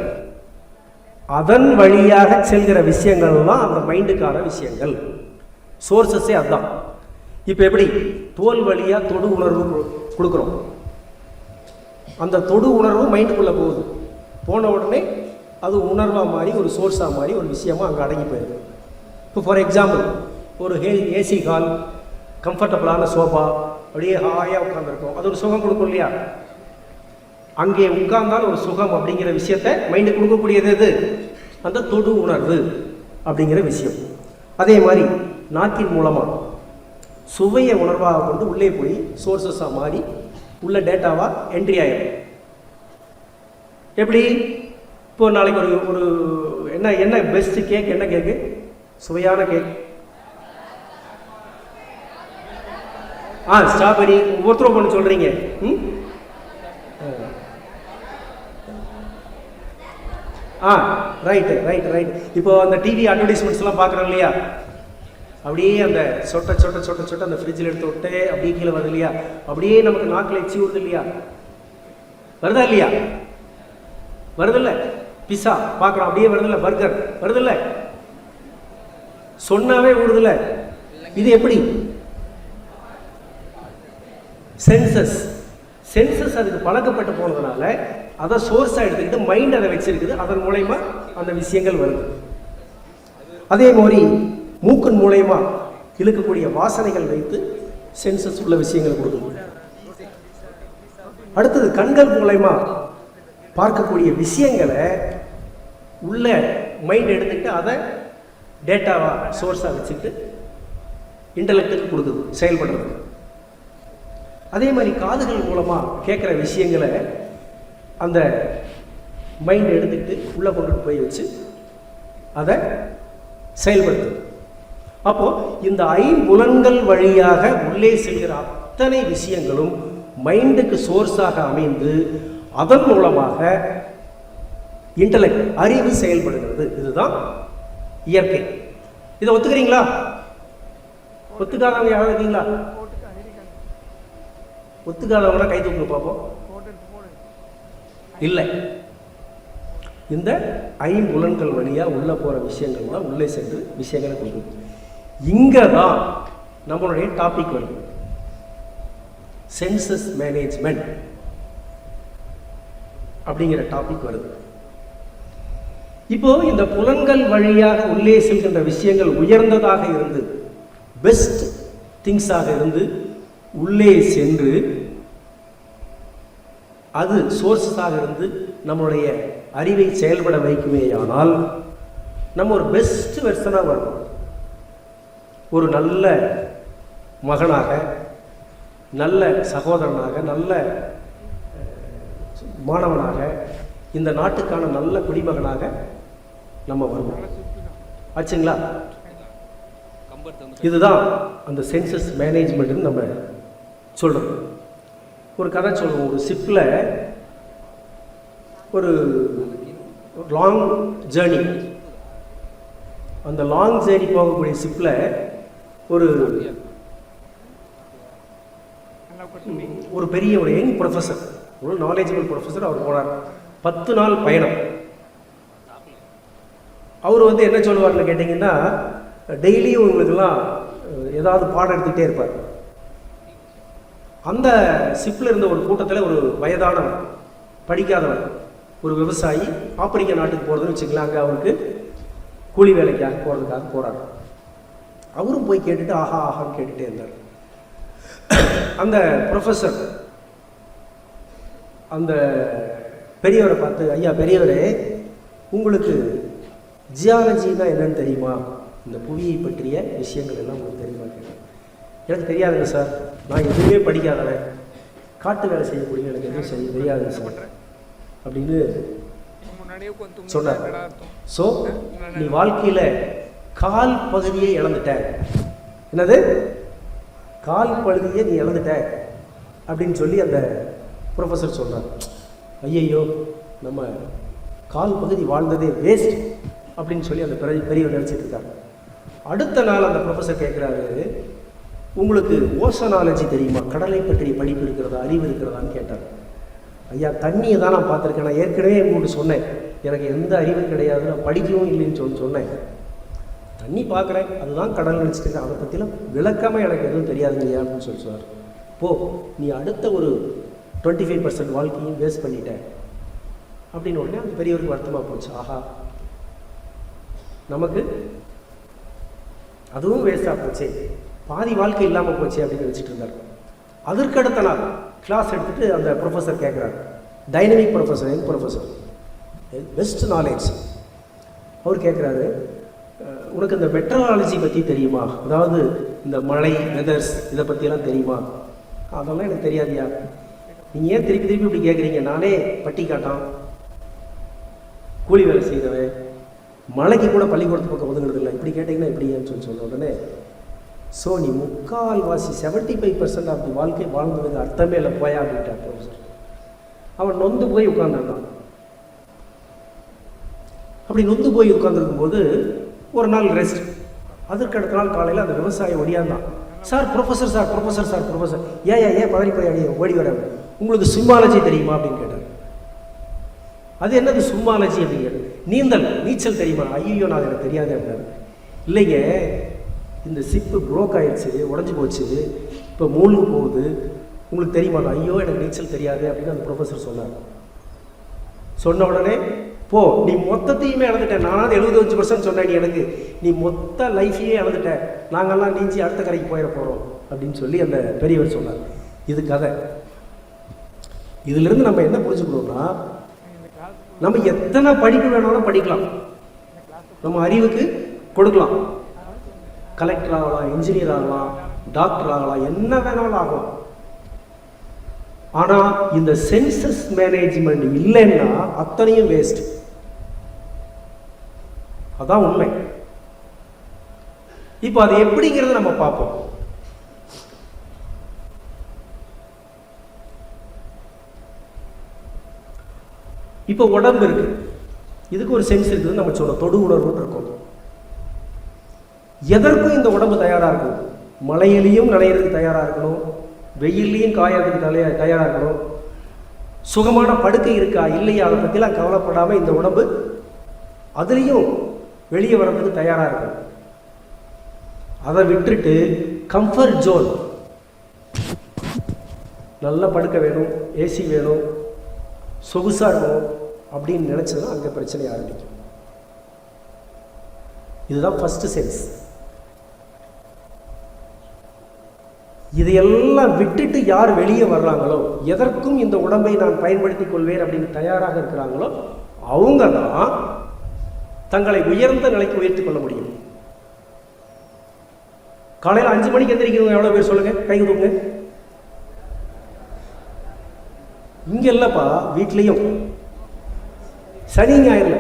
அதன் வழியாக செல்கிற விஷயங்கள் தான் அந்த மைண்டுக்கான விஷயங்கள். சோர்சஸே அதுதான். இப்போ எப்படி தோல் வழியா தொடு உணர்வு கொடுக்குறோம், அந்த தொடு உணர்வு மைண்டுக்குள்ளே போகுது. போன உடனே அது உணர்வாக மாறி ஒரு சோர்ஸாக மாறி ஒரு விஷயமா அங்கே அடங்கி போயிடுது. இப்போ ஃபார் எக்ஸாம்பிள் ஒரு ஏசி ஹால், கம்ஃபர்டபுளான சோஃபா, அப்படியே ஹாயாக உட்காந்துருக்கும், அது ஒரு சுகம் கொடுக்கும் இல்லையா? அங்கே உட்கார்ந்தால் ஒரு சுகம் அப்படிங்கிற விஷயத்தை மைண்டு கொடுக்கக்கூடியது எது? அந்த தொடு உணர்வு அப்படிங்கிற விஷயம். அதே மாதிரி நாக்கின் மூலமாக சுவையை உணர்வாக கொண்டு உள்ளே போய் சோர்ஸஸாக மாறி உள்ள டேட்டாவாக என்ட்ரி ஆகிடும். எப்படி இப்போ நாளைக்கு ஒரு ஒரு என்ன என்ன பெஸ்ட் கேக், என்ன கேக்கு சுவையான கேக்? ஸ்ட்ராபெரி. ஒவ்வொருத்தரும் ஒன்று சொல்கிறீங்க. Right right right. இப்போ அந்த டிவி அட்வர்டைஸ்மெண்ட்ஸ்லாம் பார்க்குறோம் இல்லையா, அப்படியே அந்த சொட்ட சொட்ட சொட்ட சொட்ட அந்த ஃப்ரிட்ஜில் எடுத்து விட்டு அப்படியே கீழே வருது இல்லையா, அப்படியே நமக்கு நாக்கில் எச்சி வருது இல்லையா, வருதா இல்லையா? வருதில்ல. பிஸா பார்க்குறோம், அப்படியே வருதில்ல. பர்கர் வருதில்ல, சொன்னாவே ஊடுதில்ல. இது எப்படி? சென்சஸ். சென்சஸ் அதுக்கு பழக்கப்பட்டு போனதுனால அதை சோர்ஸாக எடுத்துக்கிட்டு மைண்ட் அதை வச்சிருக்குது. அதன் மூலயமா அந்த விஷயங்கள் வருது. அதே மாதிரி மூக்கின் மூலயமா இழுக்கக்கூடிய வாசனைகள் வைத்து சென்சஸ் உள்ள விஷயங்கள் கொடுக்குது. அடுத்தது கண்கள் மூலயமா பார்க்கக்கூடிய விஷயங்களை உள்ள மைண்ட் எடுத்துக்கிட்டு அதை டேட்டாவாக சோர்ஸாக வச்சுக்கிட்டு இன்டலெக்டுக்கு கொடுக்குது, செயல்படுறது. அதே மாதிரி காதுகள் மூலமாக கேட்குற விஷயங்களை அந்த மைண்ட் எடுத்துக்கிட்டு உள்ளே கொண்டுட்டு போய் வச்சு அதை செயல்படுத்துது. அப்போது இந்த ஐம்புலன்கள் வழியாக உள்ளே செல்கிற அத்தனை விஷயங்களும் மைண்டுக்கு சோர்ஸாக அமைந்து அதன் மூலமாக இன்டலெக்ட், அறிவு செயல்படுகிறது. இதுதான் இயற்கை. இதை ஒத்துக்கிறீங்களா? ஒத்துக்காதவங்க யாரும் இருக்கீங்களா? ஒத்துக்காதவங்கன்னா கை தூக்கு பார்ப்போம். இல்லை, இந்த ஐம்புலன்கள் வழியாக உள்ளே போகிற விஷயங்கள் தான் உள்ளே சென்று விஷயங்களை கொடுக்குது. இங்கே தான் நம்மளுடைய டாபிக் வருது, சென்சஸ் மேனேஜ்மெண்ட் அப்படிங்கிற டாபிக் வருது. இப்போ இந்த புலன்கள் வழியாக உள்ளே செல்கின்ற விஷயங்கள் உயர்ந்ததாக இருந்து பெஸ்ட் திங்ஸாக இருந்து உள்ளே சென்று அது சோர்ஸாக இருந்து நம்மளுடைய அறிவை செயல்பட வைக்குமேயானால் நம்ம ஒரு பெஸ்ட் வெர்ஷனாக வரணும். ஒரு நல்ல மகனாக, நல்ல சகோதரனாக, நல்ல மாணவனாக, இந்த நாட்டுக்கான நல்ல குடிமகனாக நம்ம வருவோம். ஆச்சுங்களா? இதுதான் அந்த சென்சஸ் மேனேஜ்மெண்ட்னு நம்ம சொல்கிறோம். ஒரு கதை சொல்லுவோம். ஒரு ஷிப்பில் ஒரு லாங் ஜேர்னி, அந்த லாங் ஜேர்னி போகக்கூடிய ஷிப்பில் ஒரு பெரிய ஒரு யங் ப்ரொஃபஸர், ஒரு நாலேஜபிள் ப்ரொஃபஸர் அவர் போனார். 10 நாள் பயணம். அவர் வந்து என்ன சொல்லுவார்னு கேட்டிங்கன்னா, டெய்லியும் உங்களுக்கெல்லாம் ஏதாவது பாடம் எடுத்துக்கிட்டே இருப்பார். அந்த ஷிப்பில் இருந்த ஒரு கூட்டத்தில் ஒரு வயதானவர், படிக்காதவர், ஒரு விவசாயி ஆப்பிரிக்க நாட்டுக்கு போகிறதுன்னு வச்சுக்கலாம். அங்கே அவருக்கு கூலி வேலைக்காக போகிறதுக்காக போகிறார். அவரும் போய் கேட்டுட்டு ஆஹா ஆஹான்னு கேட்டுகிட்டே இருந்தார். அந்த ப்ரொஃபஸர் அந்த பெரியவரை பார்த்து, ஐயா பெரியவரே, உங்களுக்கு ஜியாலஜினா என்னன்னு தெரியுமா? இந்த புவியை பற்றிய விஷயங்கள் எல்லாம் உங்களுக்கு தெரியுமா கேட்டேன். எனக்கு தெரியாதுங்க சார், நான் எதுவுமே படிக்காதவன், காட்டு வேலை செய்யக்கூடிய, எனக்கு எதுவும் செய்ய தெரியாதுங்க சார் அப்படின்னு சொன்னார். ஸோ நீ வாழ்க்கையில் கால் பகுதியை இழந்துட்ட. என்னது? கால் பகுதியே நீ இழந்துட்ட அப்படின்னு சொல்லி அந்த ப்ரொஃபஸர் சொல்கிறார். ஐயையோ, நம்ம கால் பகுதி வாழ்ந்ததே வேஸ்ட் அப்படின்னு சொல்லி அந்த பெரியவர் நினச்சிட்டு இருக்காரு. அடுத்த நாள் அந்த ப்ரொஃபஸர் கேட்குறாரு, உங்களுக்கு ஓசனாலஜி தெரியுமா, கடலை பற்றிய படிப்பு இருக்கிறதா, அறிவு இருக்கிறதான்னு கேட்டார். ஐயா, தண்ணியை தான் நான் பார்த்துருக்கேன், நான் ஏற்கனவே உங்களுக்கு சொன்னேன், எனக்கு எந்த அறிவும் கிடையாது, நான் படிக்கவும் இல்லைன்னு சொன்னேன். தண்ணி பார்க்குறேன், அதுதான் கடல் நினச்சிட்டு இருக்கேன், அதை பற்றிலாம் விளக்கமாக எனக்கு எதுவும் தெரியாதுங்கய்யா அப்படின்னு சொல்லி சொன்னார். போ, நீ அடுத்த ஒரு 25% வாழ்க்கையும் வேஸ்ட் பண்ணிட்டேன் அப்படின்னு உடனே அந்த பெரியவருக்கு வருத்தமாக போச்சு. ஆஹா, நமக்கு அதுவும் வேஸ்டாக போச்சே, பாதி வாழ்க்கை இல்லாமல் போச்சு அப்படின்னு நினச்சிட்டு இருந்தார். அதற்கு அடுத்த நாள் கிளாஸ் எடுத்துகிட்டு அந்த ப்ரொஃபஸர் கேட்குறாரு, dynamic professor, young professor, best knowledge. அவர் கேட்குறாரு, உனக்கு இந்த மெட்ரலாலஜி பற்றி தெரியுமா, அதாவது இந்த மழை வெதர்ஸ் இதை பற்றியெல்லாம் தெரியுமா? அதெல்லாம் எனக்கு தெரியாதியா. நீங்கள் ஏன் திருப்பி திருப்பி இப்படி கேட்குறீங்க? நானே பட்டி காட்டான், கூலி வேலை செய்கிறவன், மழைக்கு கூட பள்ளிக்கூடத்து பக்கம் ஒதுங்கிறது இல்லை, இப்படி கேட்டிங்கன்னா எப்படின்னு சொன்ன உடனே, ஸோ நீ 75% ஆஃப் தி வாழ்க்கை வாழ்ந்ததுக்கு அர்த்தமே இல்லை, போயா அப்படின்ட்டார் ப்ரொஃபஸர். அவன் நொந்து போய் உட்கார்ந்துருந்தான். அப்படி நொந்து போய் உட்கார்ந்துருக்கும் போது ஒரு நாள் ரெஸ்ட். அதற்கு அடுத்த நாள் காலையில் அந்த விவசாயி ஒடியாந்தான். Sir professor, sir professor, sir professor, ஏன் பதறி போய் ஓடி வர, உங்களுக்கு சும்மாலஜி தெரியுமா அப்படின்னு கேட்டார். அது என்னது சும்மாலஜி அப்படின்னு கேட்டார். நீச்சல் தெரியுமா? ஐயோ, நான் எனக்கு தெரியாது அப்படின்னாரு. இல்லைங்க, இந்த சிப்பு ப்ரோக் ஆயிடுச்சு, உடஞ்சி போச்சு, இப்போ மூழ்கு போகுது, உங்களுக்கு தெரியுமா? ஐயோ, எனக்கு நீச்சல் தெரியாது அப்படின்னு அந்த ப்ரொஃபஸர் சொன்னார். சொன்ன உடனே, போ, நீ மொத்தத்தையுமே இழந்துட்ட, நான் 75% சொன்னேன், எனக்கு நீ மொத்த லைஃபையே இழந்துட்ட, நாங்கள்லாம் நீஞ்சி அடுத்த கரைக்கு போயிட போகிறோம் அப்படின்னு சொல்லி அந்த பெரியவர் சொன்னார். இது கதை. இதிலிருந்து நம்ம என்ன புரிஞ்சுக்கணும்னா, நம்ம எத்தனை படிப்பு வேணாலும் படிக்கலாம், நம்ம அறிவுக்கு கொடுக்கலாம். கலெக்டர் ஆகலாம், இன்ஜினியர் ஆகலாம், டாக்டர் ஆகலாம், என்ன வேணாலும் ஆகலாம். ஆனால் இந்த சென்சஸ் மேனேஜ்மெண்ட் இல்லைன்னா அத்தனையும் வேஸ்ட். அதான் உண்மை. இப்போ அது எப்படிங்கிறத நம்ம பார்ப்போம். இப்போ உடம்பு இருக்கு, இதுக்கு ஒரு சென்ஸ் இருக்குது, நம்ம சொன்ன தொடு உணர்வுன்னு இருக்கும். எதற்கும் இந்த உடம்பு தயாராக இருக்கணும். மழையிலையும் நனையிறதுக்கு தயாராக இருக்கணும், வெயிலையும் காயறதுக்கு தயாராக இருக்கணும். சுகமான படுக்கை இருக்கா இல்லையா அதை பற்றிலாம் கவலைப்படாமல் இந்த உடம்பு அதுலேயும் வெளியே வர்றதுக்கு தயாராக இருக்கணும். அதை விட்டுட்டு கம்ஃபர்ட் ஜோன், நல்லா படுக்க வேணும், ஏசி வேணும், சொகுசாக இருக்கணும் அப்படின்னு நினச்சதுன்னா அங்கே பிரச்சனை ஆரம்பிக்கும். இதுதான் ஃபர்ஸ்ட் சென்ஸ். இதையெல்லாம் விட்டுட்டு யார் வெளியே வர்றாங்களோ, எதற்கும் இந்த உடம்பை நான் பயன்படுத்திக் கொள்வேன் அப்படின்னு தயாராக இருக்கிறாங்களோ, அவங்க தான் தங்களை உயர்ந்த நிலைக்கு உயர்த்திக் கொள்ள முடியும். காலையில் 5 மணிக்கு எந்திரிக்கிறவங்க எவ்வளோ பேர் சொல்லுங்க, கை தூங்க. இங்க இல்லப்பா, வீட்லையும் சனி ஞாயிறுல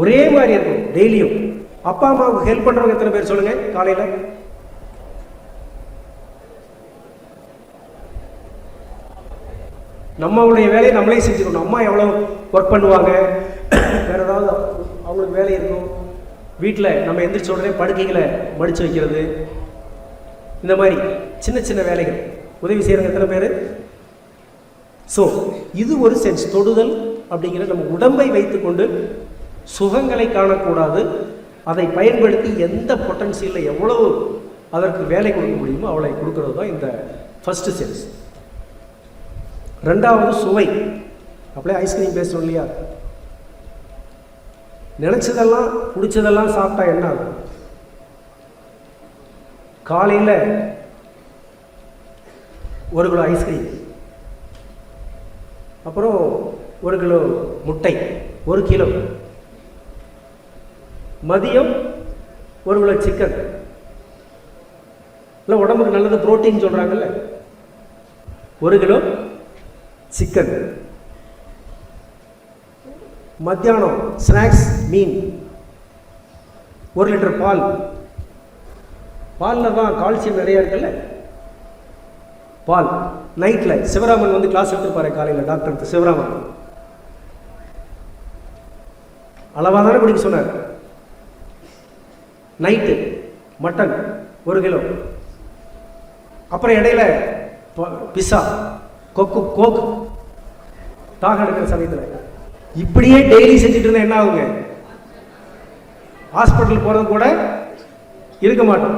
ஒரே மாதிரி இருக்கும் டெய்லியும். அப்பா அம்மாவுக்கு ஹெல்ப் பண்றவங்க எத்தனை பேர் சொல்லுங்க காலையில? நம்மளுடைய வேலையை நம்மளே செஞ்சுக்கணும். அம்மா எவ்வளோ ஒர்க் பண்ணுவாங்க, வேற ஏதாவது அவங்களுக்கு வேலை இருக்கும். வீட்டில் நம்ம எந்திரிச்ச உடனே படுக்கைகளை மடித்து வைக்கிறது, இந்த மாதிரி சின்ன சின்ன வேலைகள் உதவி செய்கிறவங்க எத்தனை பேர்? ஸோ இது ஒரு சென்ஸ். தொடுதல் அப்படிங்கிற நம்ம உடம்பை வைத்துக்கொண்டு சுகங்களை காணக்கூடாது. அதை பயன்படுத்தி எந்த பொட்டன்சியலில் எவ்வளவு அதற்கு வேலை கொடுக்க முடியுமோ அவளை கொடுக்கறது தான் இந்த ஃபர்ஸ்ட் சென்ஸ். ரெண்டாவது சுவை. அப்படியே ஐஸ்கிரீம் பேசணும் இல்லையா, நினைச்சதெல்லாம் பிடிச்சதெல்லாம் சாப்பிட்டா என்ன ஆகும்? காலையில் 1 கிலோ ஐஸ்கிரீம், அப்புறம் 1 கிலோ முட்டை, 1 கிலோ. மதியம் 1 கிலோ சிக்கன், இல்லை உடம்புக்கு நல்லது புரோட்டீன் சொல்கிறாங்கல்ல, 1 கிலோ சிக்கன். மத்தியானம் ஸ்நாக்ஸ் மீன், 1 லிட்டர் பால், பாலில் தான் கால்சியம் நிறைய இருக்குல்ல. பால் நைட்டில் சிவராமன் வந்து கிளாஸ் எடுத்துருப்பாரு காலையில், டாக்டர் சிவராமன் அளவாக தானே குடிக்க சொன்னார். நைட்டு மட்டன் 1 கிலோ, அப்புறம் இடையில பிஸா, கோக்கு தாகம் எடுக்கிற சமயத்தில். இப்படியே டெய்லி செஞ்சுட்டு இருந்தா என்ன ஆகுங்க? ஹாஸ்பிட்டல் போகிறது கூட இருக்க மாட்டோம்.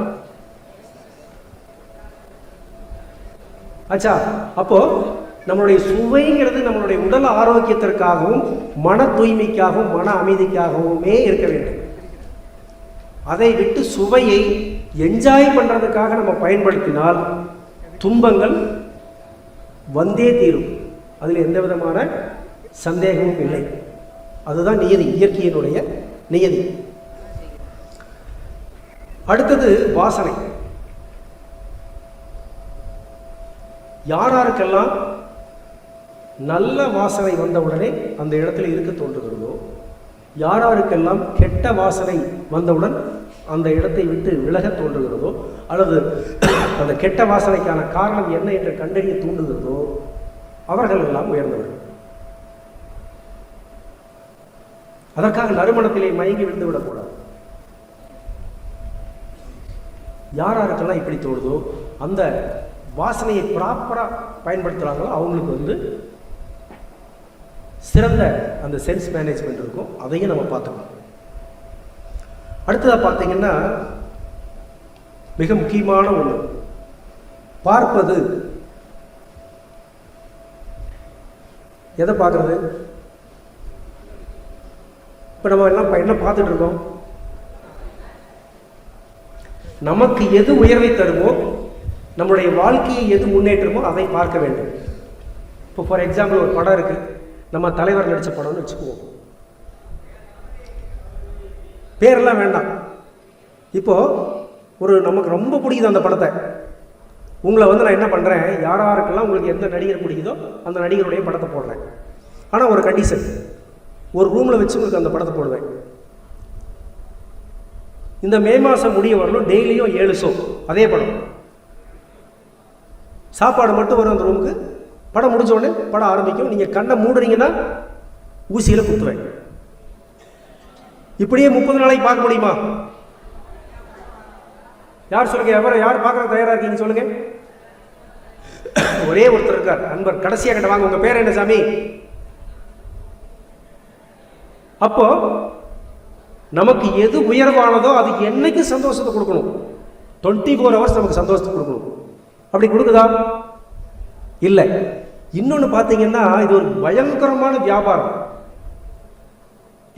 ஆச்சா, அப்போ நம்மளுடைய சுவைங்கிறது நம்மளுடைய உடல் ஆரோக்கியத்திற்காகவும் மன தூய்மைக்காகவும் மன அமைதிக்காகவுமே இருக்க வேண்டும். அதை விட்டு சுவையை என்ஜாய் பண்றதுக்காக நம்ம பயன்படுத்தினால் துன்பங்கள் வந்தே தீரும். அதில் எந்த விதமான சந்தேகமும் இல்லை. அதுதான் நியதி, இயற்கையினுடைய நியதி. அடுத்தது வாசனை. யாராருக்கெல்லாம் நல்ல வாசனை வந்தவுடனே அந்த இடத்துல இருக்க தோன்றுகிறதோ, யாராருக்கெல்லாம் கெட்ட வாசனை வந்தவுடன் அந்த இடத்தை விட்டு விலக தோன்றுகிறதோ, அல்லது அந்த கெட்ட வாசனைக்கான காரணம் என்ன என்று கண்டறிய தூண்டுகிறதோ, அவர்கள் எல்லாம் உயர்ந்தவர்கள். அதற்காக நறுமணத்திலே மயங்கி விழுந்து விடக்கூடாது. யாராருக்கெல்லாம் இப்படி தோணுதோ, அந்த வாசனையை ப்ராப்பராக பயன்படுத்துகிறாங்களோ அவங்களுக்கு வந்து சிறந்த அந்த சென்ஸ் மேனேஜ்மெண்ட் இருக்கும். அதையும் நம்ம பார்த்துக்கணும். அடுத்ததாக பார்த்தீங்கன்னா மிக முக்கியமான ஒன்று, பார்ப்பது. எதை பார்க்கறது? இப்போ நம்ம என்ன பார்த்துட்டு இருக்கோம்? நமக்கு எது உயர்வை தருமோ, நம்மளுடைய வாழ்க்கையை எது முன்னேற்றமோ அதை பார்க்க வேண்டும். இப்போ ஃபார் எக்ஸாம்பிள் ஒரு படம் இருக்கு, நம்ம தலைவர் நடித்த படம்னு வச்சுக்குவோம். பேரெல்லாம் வேண்டாம். இப்போ ஒரு நமக்கு ரொம்ப பிடிக்குது அந்த படத்தை, உங்களை வந்து நான் என்ன பண்ணுறேன், யாராருக்கெல்லாம் உங்களுக்கு எந்த நடிகர் பிடிக்குதோ அந்த நடிகருடைய படத்தை போடுறேன். ஆனால் ஒரு கண்டிஷன், ஒரு ரூமில் வச்சு உங்களுக்கு அந்த படத்தை போடுவேன். இந்த மே மாதம் முடிய வரலும் டெய்லியும் 7 ஷோ அதே படம். சாப்பாடு மட்டும் வரும் அந்த ரூமுக்கு. படம் முடிஞ்ச உடனே படம் ஆரம்பிக்கும். நீங்கள் கண்ணை மூடுறீங்கன்னா ஊசியில் குத்துவேன். இப்படியே 30 நாளைக்கு பார்க்க முடியுமா? யார் சொல்லுங்க, யார் பார்க்க தயாரா இருக்கீங்க சொல்லுங்க. ஒரே ஒருத்தர் இருக்கார், நண்பர், கடைசியாக கிட்ட வாங்க, உங்க பேர் என்ன சாமி? அப்போ நமக்கு எது உயர்வானதோ அதுக்கு என்னைக்கு சந்தோஷத்தை கொடுக்கணும். 24 hours நமக்கு சந்தோஷத்தை கொடுக்கணும். அப்படி கொடுக்குதா? இல்லை. இன்னொன்று பார்த்தீங்கன்னா இது ஒரு பயங்கரமான வியாபாரம்.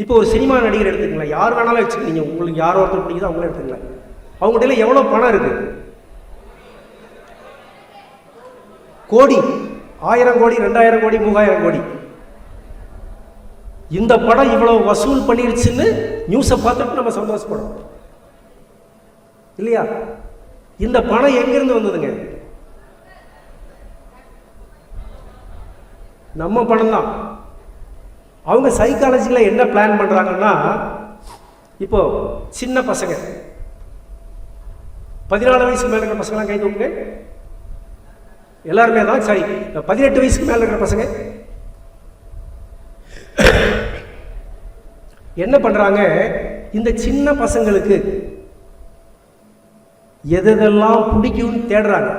இப்போ ஒரு சினிமா நடிகர் எடுத்துக்கலாம், யார் வேணாலும் வச்சுக்கீங்க, உங்களுக்கு யாரோ ஒருத்தர் பிடிக்குதோ அவங்களே எடுத்துக்கலாம். அவங்ககிட்ட எவ்வளோ பணம் இருக்கு? கோடி, 1000 கோடி, 2000 கோடி, 3000 கோடி. இந்த படம் இவ்வளவு வசூல் பண்ணிருச்சுன்னு நியூஸை பார்த்துட்டு நம்ம சந்தோஷப்படும் இல்லையா? இந்த பணம் எங்கிருந்து வந்ததுங்க? நம்ம பணம் தான். அவங்க சைக்காலஜியில் என்ன பிளான் பண்றாங்கன்னா, இப்போ சின்ன பசங்க 14 வயசுக்கு மேல இருக்கிற பசங்களாம் கை தூக்குங்க. எல்லாருமே தான். சரி, 18 வயசுக்கு மேல இருக்கிற பசங்க என்ன பண்றாங்க? இந்த சின்ன பசங்களுக்கு எதெல்லாம் பிடிக்கும்னு தேடுறாங்க.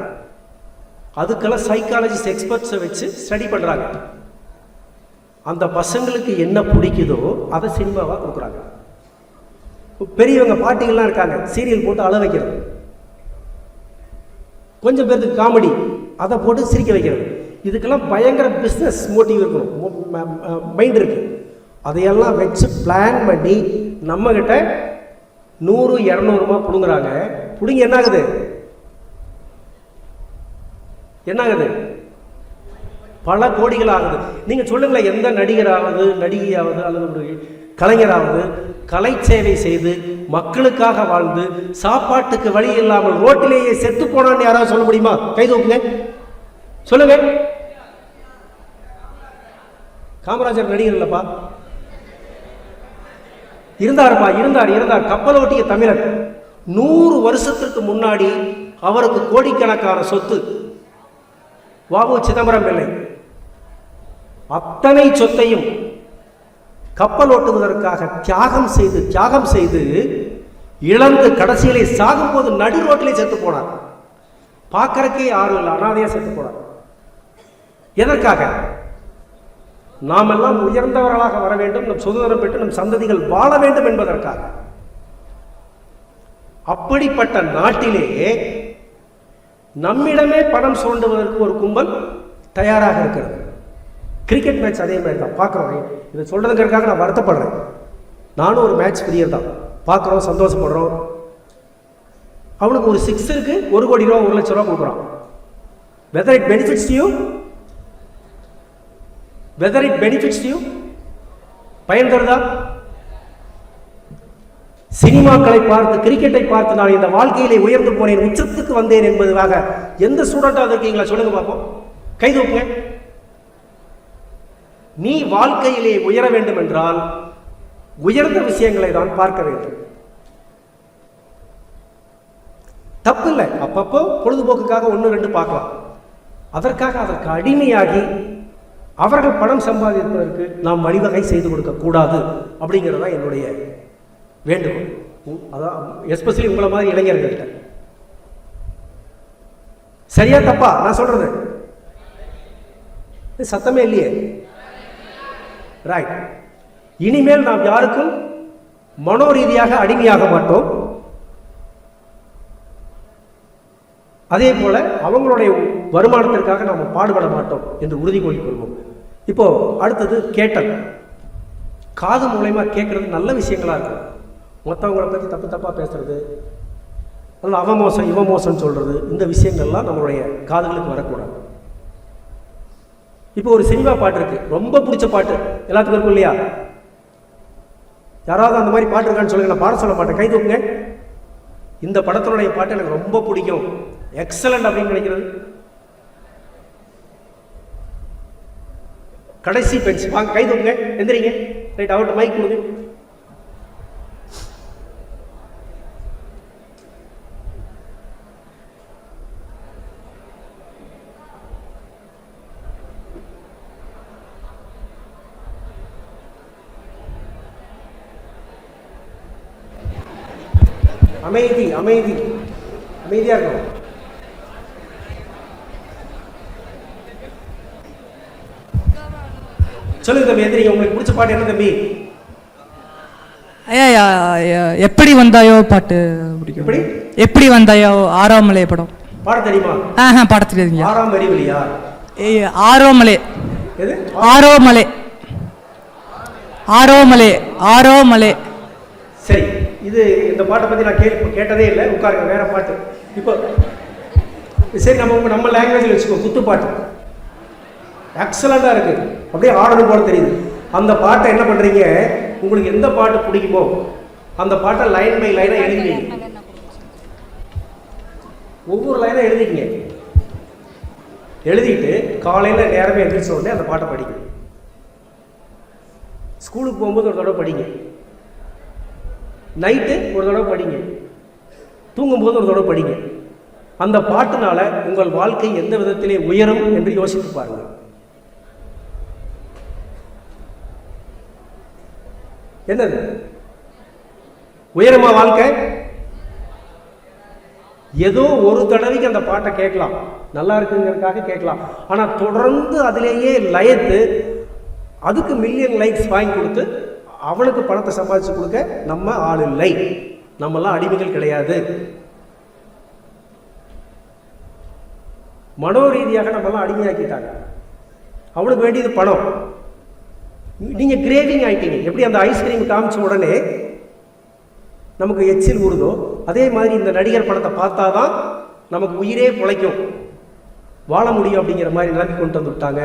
அதுக்கெல்லாம் சைக்காலஜிஸ்ட் எக்ஸ்பர்ட்ஸை வச்சு ஸ்டடி பண்றாங்க. அந்த பசங்களுக்கு என்ன பிடிக்குதோ அதை சினிமாவாக கொடுக்குறாங்க. பெரியவங்க பாட்டிகள்லாம் இருக்காங்க, சீரியல் போட்டு அழ வைக்கிறது. கொஞ்சம் பேருக்கு காமெடி, அதை போட்டு சிரிக்க வைக்கிறது. இதுக்கெல்லாம் பயங்கர பிஸ்னஸ் மோட்டிவ் இருக்கணும், மைண்ட் இருக்கு. அதையெல்லாம் வச்சு பிளான் பண்ணி நம்மகிட்ட 100-200 பிடுங்குறாங்க. பிடுங்க என்ன ஆகுது? என்ன ஆகுது? பல கோடிகள் ஆகுது. நீங்க சொல்லுங்களேன், எந்த நடிகராவது, நடிகையாவது, அல்லது ஒரு கலைஞராவது கலை சேவை செய்து மக்களுக்காக வாழ்ந்து சாப்பாட்டுக்கு வழி இல்லாமல் ரோட்டிலேயே செத்து போனான்னு யாராவது சொல்ல முடியுமா? கை தூக்குங்க, சொல்லுங்க. காமராஜர் நடிகர் இல்லப்பா, இருந்தாருப்பா, இருந்தார். கப்பல் ஓட்டிய தமிழர், 100 வருஷத்திற்கு முன்னாடி அவருக்கு கோடிக்கணக்கான சொத்து. வ.உ. சிதம்பரம் பிள்ளை அத்தனை சொத்தையும் கப்பல் ஓட்டுவதற்காக தியாகம் செய்து இழந்து கடைசியிலே சாகும்போது நடு ரோட்டிலே செத்து போனார். பார்க்கறக்கே யாரும் இல்லை, அனாதையா செத்து போனார். எதற்காக? நாம் எல்லாம் உயர்ந்தவர்களாக வர வேண்டும், நம் சுதந்திரம் பெற்று நம் சந்ததிகள் வாழ வேண்டும் என்பதற்காக. அப்படிப்பட்ட நாட்டிலே நம்மிடமே பணம் சுரண்டுவதற்கு ஒரு கும்பல் தயாராக இருக்கிறது. கிரிக்கெட் மேட்ச் அதே மாதிரி தான் பார்க்குறோம். இதை சொல்றதுக்காக நான் வருத்தப்படுறேன். நானும் ஒரு மேட்ச் பிரியர் தான். பார்க்குறோம், சந்தோஷப்படுறோம். அவனுக்கு ஒரு 6 இருக்கு, 1 கோடி ரூபா 1 லட்சம் ரூபா கொடுக்குறான். வெதர் இட் பெனிஃபிட்ஸ் யூ, பயன் தருதா? சினிமாக்களை பார்த்து, கிரிக்கெட்டை பார்த்து நான் இந்த வாழ்க்கையிலே உயர்ந்து போனேன், உச்சத்துக்கு வந்தேன் என்பதுக்காக எந்த ஸ்டூடெண்டாக இருக்கீங்களா சொல்லுங்க பார்ப்போம், கை தூக்குங்க. நீ வாழ்க்கையிலே உயர வேண்டும் என்றால் உயர்ந்த விஷயங்களை தான் பார்க்க வேண்டும். தப்பு இல்லை, அப்பப்போ பொழுதுபோக்குக்காக 1-2 பார்க்கலாம். அதற்கு அடிமையாகி அவர்கள் பணம் சம்பாதிப்பதற்கு நாம் வழிவகை செய்து கொடுக்க கூடாது அப்படிங்கிறதா என்னுடைய வேண்டுகோள். அதான் எஸ்பெஷலி உங்களை மாதிரி இளைஞர்கள்ட்ட. சரியா தப்பா நான் சொல்றது? சத்தமே இல்லையே. ரைட். இனிமேல் நாம் யாருக்கும் மனோரீதியாக அடிமையாக மாட்டோம். அதே போல அவங்களுடைய வருமானத்திற்காக நாம் பாடுபட மாட்டோம் என்று உறுதி கொள்வோம். இப்போ அடுத்தது கேட்டல். காது மூலமா கேட்கறது நல்ல விஷயங்களா இருக்கும். மற்றவங்களை பற்றி தப்பாக பேசுறது, அதில் அவன் மோசம் இவன் மோசம்னு சொல்றது, இந்த விஷயங்கள்லாம் நம்மளுடைய காதுகளுக்கு வரக்கூடாது. இப்போ ஒரு சினிமா பாட்டு இருக்கு, ரொம்ப பிடிச்ச பாட்டு எல்லாத்துக்கும் இருக்கும் இல்லையா? யாராவது அந்த மாதிரி பாட்டு இருக்கான்னு சொல்லுங்க, நான் பாட சொல்ல மாட்டேன், கை தூக்குங்க. இந்த படத்தினுடைய பாட்டு எனக்கு ரொம்ப பிடிக்கும், எக்ஸலண்ட் அப்படின்னு நினைக்கிறது. கடைசி பெஞ்ச் வாங்க, கை தூக்குங்க, எந்திரிங்க. ரைட், அவர்கிட்ட மைக் கொடுங்க. அமைதியா இருக்கும். சொல்லுங்க தம்பி, எந்திரிங்க. உங்களுக்கு பிடிச்ச பாட்டு என்ன தம்பி? ஐயா, எப்படி வந்தாயோ பாட்டு பிடிக்கும். எப்படி வந்தாயோ, 6ஆம் மலை படம். பாட தெரியுமா? பாட தெரியாதுங்க. 6ஆம் வரிவலியா? 6ஆம் மலை. எது? 6ஆம் மலை. 6ஆம் மலை. 6ஆம் மலை. சரி, இது இந்த பாட்டை பற்றி நான் கேட்டதே இல்லை. உட்காருங்க, வேற பாட்டு. இப்போ சரி, நம்ம லாங்குவேஜில் வச்சுக்கோ. குத்துப்பாட்டு எக்ஸலண்டாக இருக்குது, அப்படியே ஆடணும் போல தெரியுது. அந்த பாட்டை என்ன பண்ணுறீங்க, உங்களுக்கு எந்த பாட்டு பிடிக்குமோ அந்த பாட்டை லைன் பை லைனாக எழுதிக்கிங்க. ஒவ்வொரு லைனாக எழுதிக்கிங்க. எழுதிட்டு காலையில் நேரமே எழுந்திரிச்ச உடனே அந்த பாட்டை படிங்க. ஸ்கூலுக்கு போகும்போது ஒரு தடவை படிங்க, நைட்டு ஒரு தடவை படிங்க, தூங்கும்போது ஒரு தடவை படிங்க. அந்த பாட்டுனால உங்கள் வாழ்க்கை எந்த விதத்திலே உயரும் என்று யோசித்து பாருங்கள். என்னது உயரமா வாழ்க்கை? ஏதோ ஒரு தடவைக்கு அந்த பாட்டை கேட்கலாம், நல்லா இருக்குங்கிறதுக்காக கேட்கலாம். ஆனால் தொடர்ந்து அதிலேயே லயத்து அதுக்கு மில்லியன் லைக்ஸ் வாங்கி கொடுத்து அவனுக்கு பணத்தை சம்பாதிச்சு கொடுக்க நம்ம ஆள் இல்லை. நம்மெல்லாம் அடிமைகள் கிடையாது. மனோரீதியாக நம்மெல்லாம் அடிமையாக்கிட்டாங்க. அவனுக்கு வேண்டியது பணம். நீங்கள் கிரேவிங் ஆகிட்டீங்க. எப்படி அந்த ஐஸ்கிரீம் காமிச்ச உடனே நமக்கு எச்சில் ஊறுதோ, அதே மாதிரி இந்த நடிகர் படத்தை பார்த்தா தான் நமக்கு உயிரே பிழைக்கும், வாழ முடியும் அப்படிங்கிற மாதிரி நிலைமை கொண்டு வந்து விட்டாங்க.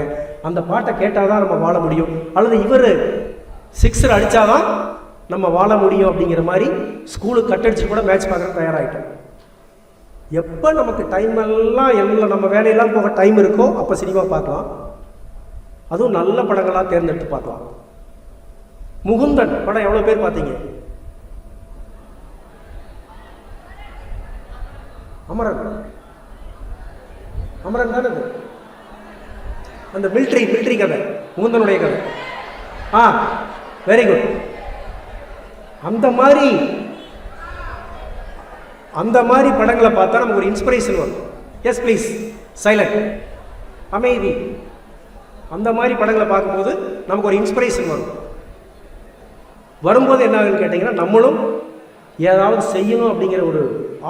அந்த பாட்டை கேட்டால் தான் நம்ம வாழ முடியும், அல்லது இவர் 6 அடித்தாதான் நம்ம வாழ முடியும் அப்படிங்கிற மாதிரி ஸ்கூலுக்கு கட்டடிச்சு கூட மேட்ச் பார்க்குற தயாராகிட்டோம். எப்போ நமக்கு டைம் எல்லாம் நம்ம வேலையெல்லாம் போக டைம் இருக்கோ அப்போ சினிமா பார்க்கலாம். அதுவும் நல்ல படங்களாக தேர்ந்தெடுத்து பார்க்கலாம். முகுந்தன் படம் எவ்வளோ பேர் பார்த்தீங்க? அமரன் அமரன் தானே அது, அந்த மிலிட்ரி கதை, முகுந்தனுடைய கதை. Very good. அந்த மாதிரி படங்களை பார்த்தா நமக்கு ஒரு இன்ஸ்பிரேஷன் வரும். எஸ் ப்ளீஸ், சைலண்ட், அமைதி. அந்த மாதிரி படங்களை பார்க்கும்போது நமக்கு ஒரு இன்ஸ்பிரேஷன் வரும்போது என்ன ஆகுன்னு கேட்டிங்கன்னா, நம்மளும் ஏதாவது செய்யணும் அப்படிங்கிற ஒரு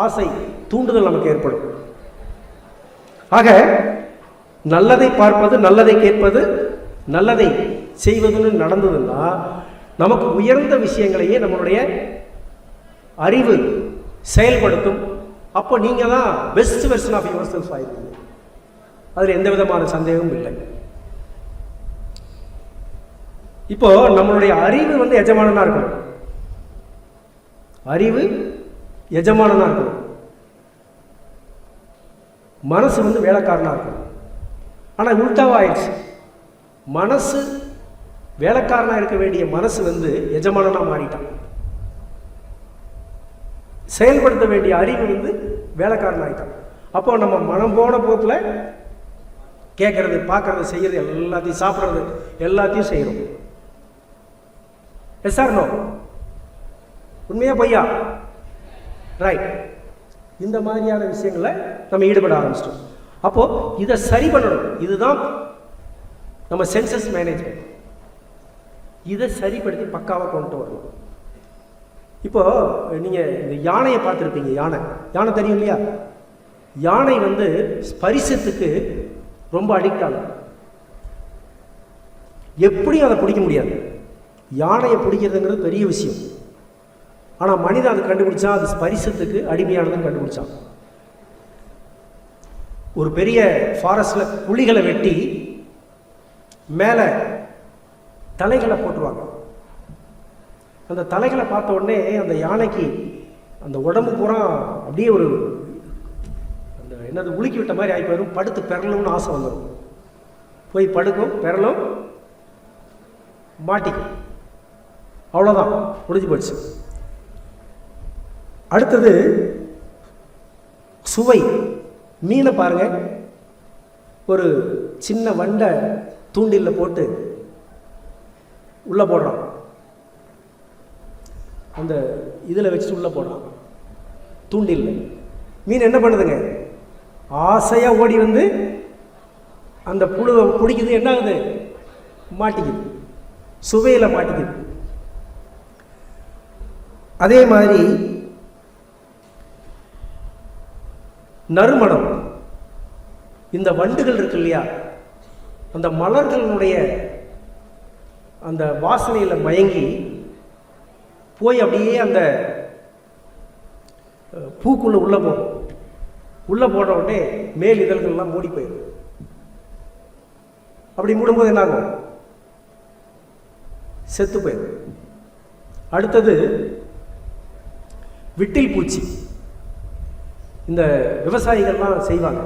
ஆசை, தூண்டுதல் நமக்கு ஏற்படும். ஆக நல்லதை பார்ப்பது, நல்லதை கேட்பது, நல்லதை செய்வதுன்னு நடந்ததுன்னா நமக்கு உயர்ந்த விஷயங்களையே நம்மளுடைய அறிவு செயல்படுத்தும். அப்போ நீங்கள் தான் best version of yourself ஆயிருக்கீங்க. அதில் எந்த விதமான சந்தேகமும் இல்லை. இப்போ நம்மளுடைய அறிவு வந்து எஜமானனா இருக்கணும். அறிவு எஜமானனா இருக்கணும். மனசு வந்து வேலைக்காரனா இருக்கணும். ஆனால் உள்டாவா ஆயிடுச்சு. மனசு வேலைக்காரனா இருக்க வேண்டிய மனசு வந்து எஜமானனா மாறிட்டான். செயல்படுத்த வேண்டிய அறிவு வந்து வேலைக்காரன் ஆகிட்டான். அப்போ நம்ம மனம் போன போக்கில் கேட்கறது, பார்க்கறது, செய்யறது, எல்லாத்தையும் சாப்பிட்றது, எல்லாத்தையும் செய்கிறோம். Yes or no? உண்மையா பொய்யா? ரைட். இந்த மாதிரியான விஷயங்களை நம்ம ஈடுபட ஆரம்பிச்சிட்டோம். அப்போ இதை சரி பண்ணணும். இதுதான் நம்ம சென்சஸ் மேனேஜ்மெண்ட். இதை சரிப்படுத்தி பக்காவாக கொண்டு வரணும். இப்போ நீங்கள் இந்த யானையை பார்த்துருப்பீங்க. யானை தெரியும் இல்லையா? யானை வந்து ஸ்பரிசத்துக்கு ரொம்ப அடிக்ட் ஆகும். எப்படியும் அதை பிடிக்க முடியாது. யானையை பிடிக்கிறதுங்கிறது பெரிய விஷயம். ஆனால் மனிதன் அதை கண்டுபிடிச்சா, அது ஸ்பரிசத்துக்கு அடிமையானதுன்னு கண்டுபிடிச்சான். ஒரு பெரிய ஃபாரஸ்டில் புலிகளை வெட்டி மேலே தலைகளை போட்டுருவாங்க. அந்த தலைகளை பார்த்த உடனே அந்த யானைக்கு அந்த உடம்பு பூரா அப்படியே ஒரு அந்த என்னது உலுக்கி விட்ட மாதிரி ஆகி போயிடும். படுத்து பெறலும்னு ஆசை வந்துடும். போய் படுக்கும், பெறலும், மாட்டிக்கும். அவ்வளோதான், முடிஞ்சு போச்சு. அடுத்தது சுவை. மீனை பாருங்க, ஒரு சின்ன வண்டை தூண்டில்ல போட்டு உள்ளே போடுறான். அந்த இதில் வச்சுட்டு உள்ளே போடுறான் தூண்டில்ல. மீன் என்ன பண்ணுதுங்க? ஆசையாக ஓடி வந்து அந்த புழுவை பிடிக்குது. என்ன ஆகுது? மாட்டிக்குது, சுவையில் மாட்டிக்குது. அதே மாதிரி நறுமணம். இந்த வண்டுகள் இருக்கு இல்லையா, அந்த மலர்களுடைய அந்த வாசனையில் மயங்கி போய் அப்படியே அந்த பூக்குள்ள உள்ளே போகும். உள்ளே போன உடனே மேல் இதழ்கள்லாம் மூடி போயிடும். அப்படி மூடும்போது என்ன ஆகும்? செத்து போயிடும். அடுத்தது விட்டில் பூச்சி. இந்த விவசாயிகள்லாம் செய்வாங்க.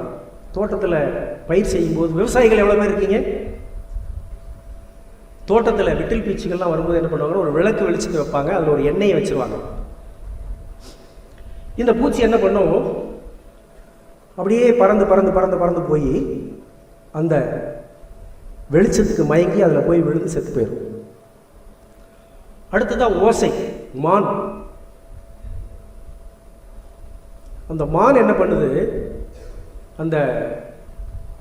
தோட்டத்தில் பயிர் செய்யும்போது விவசாயிகள் எவ்வளோ பேர் இருக்கீங்க? தோட்டத்தில் விட்டில் பூச்சிகள்லாம் வரும்போது என்ன பண்ணுவாங்கன்னா, ஒரு விளக்கு வெளிச்சத்தை வைப்பாங்க. அதில் ஒரு எண்ணெயை வச்சுருவாங்க. இந்த பூச்சி என்ன பண்ணும்? அப்படியே பறந்து பறந்து பறந்து பறந்து போய் அந்த வெளிச்சத்துக்கு மயங்கி அதில் போய் விழுந்து செத்து போயிடும். அடுத்ததான் ஓசை. மான். அந்த மான் என்ன பண்ணுது? அந்த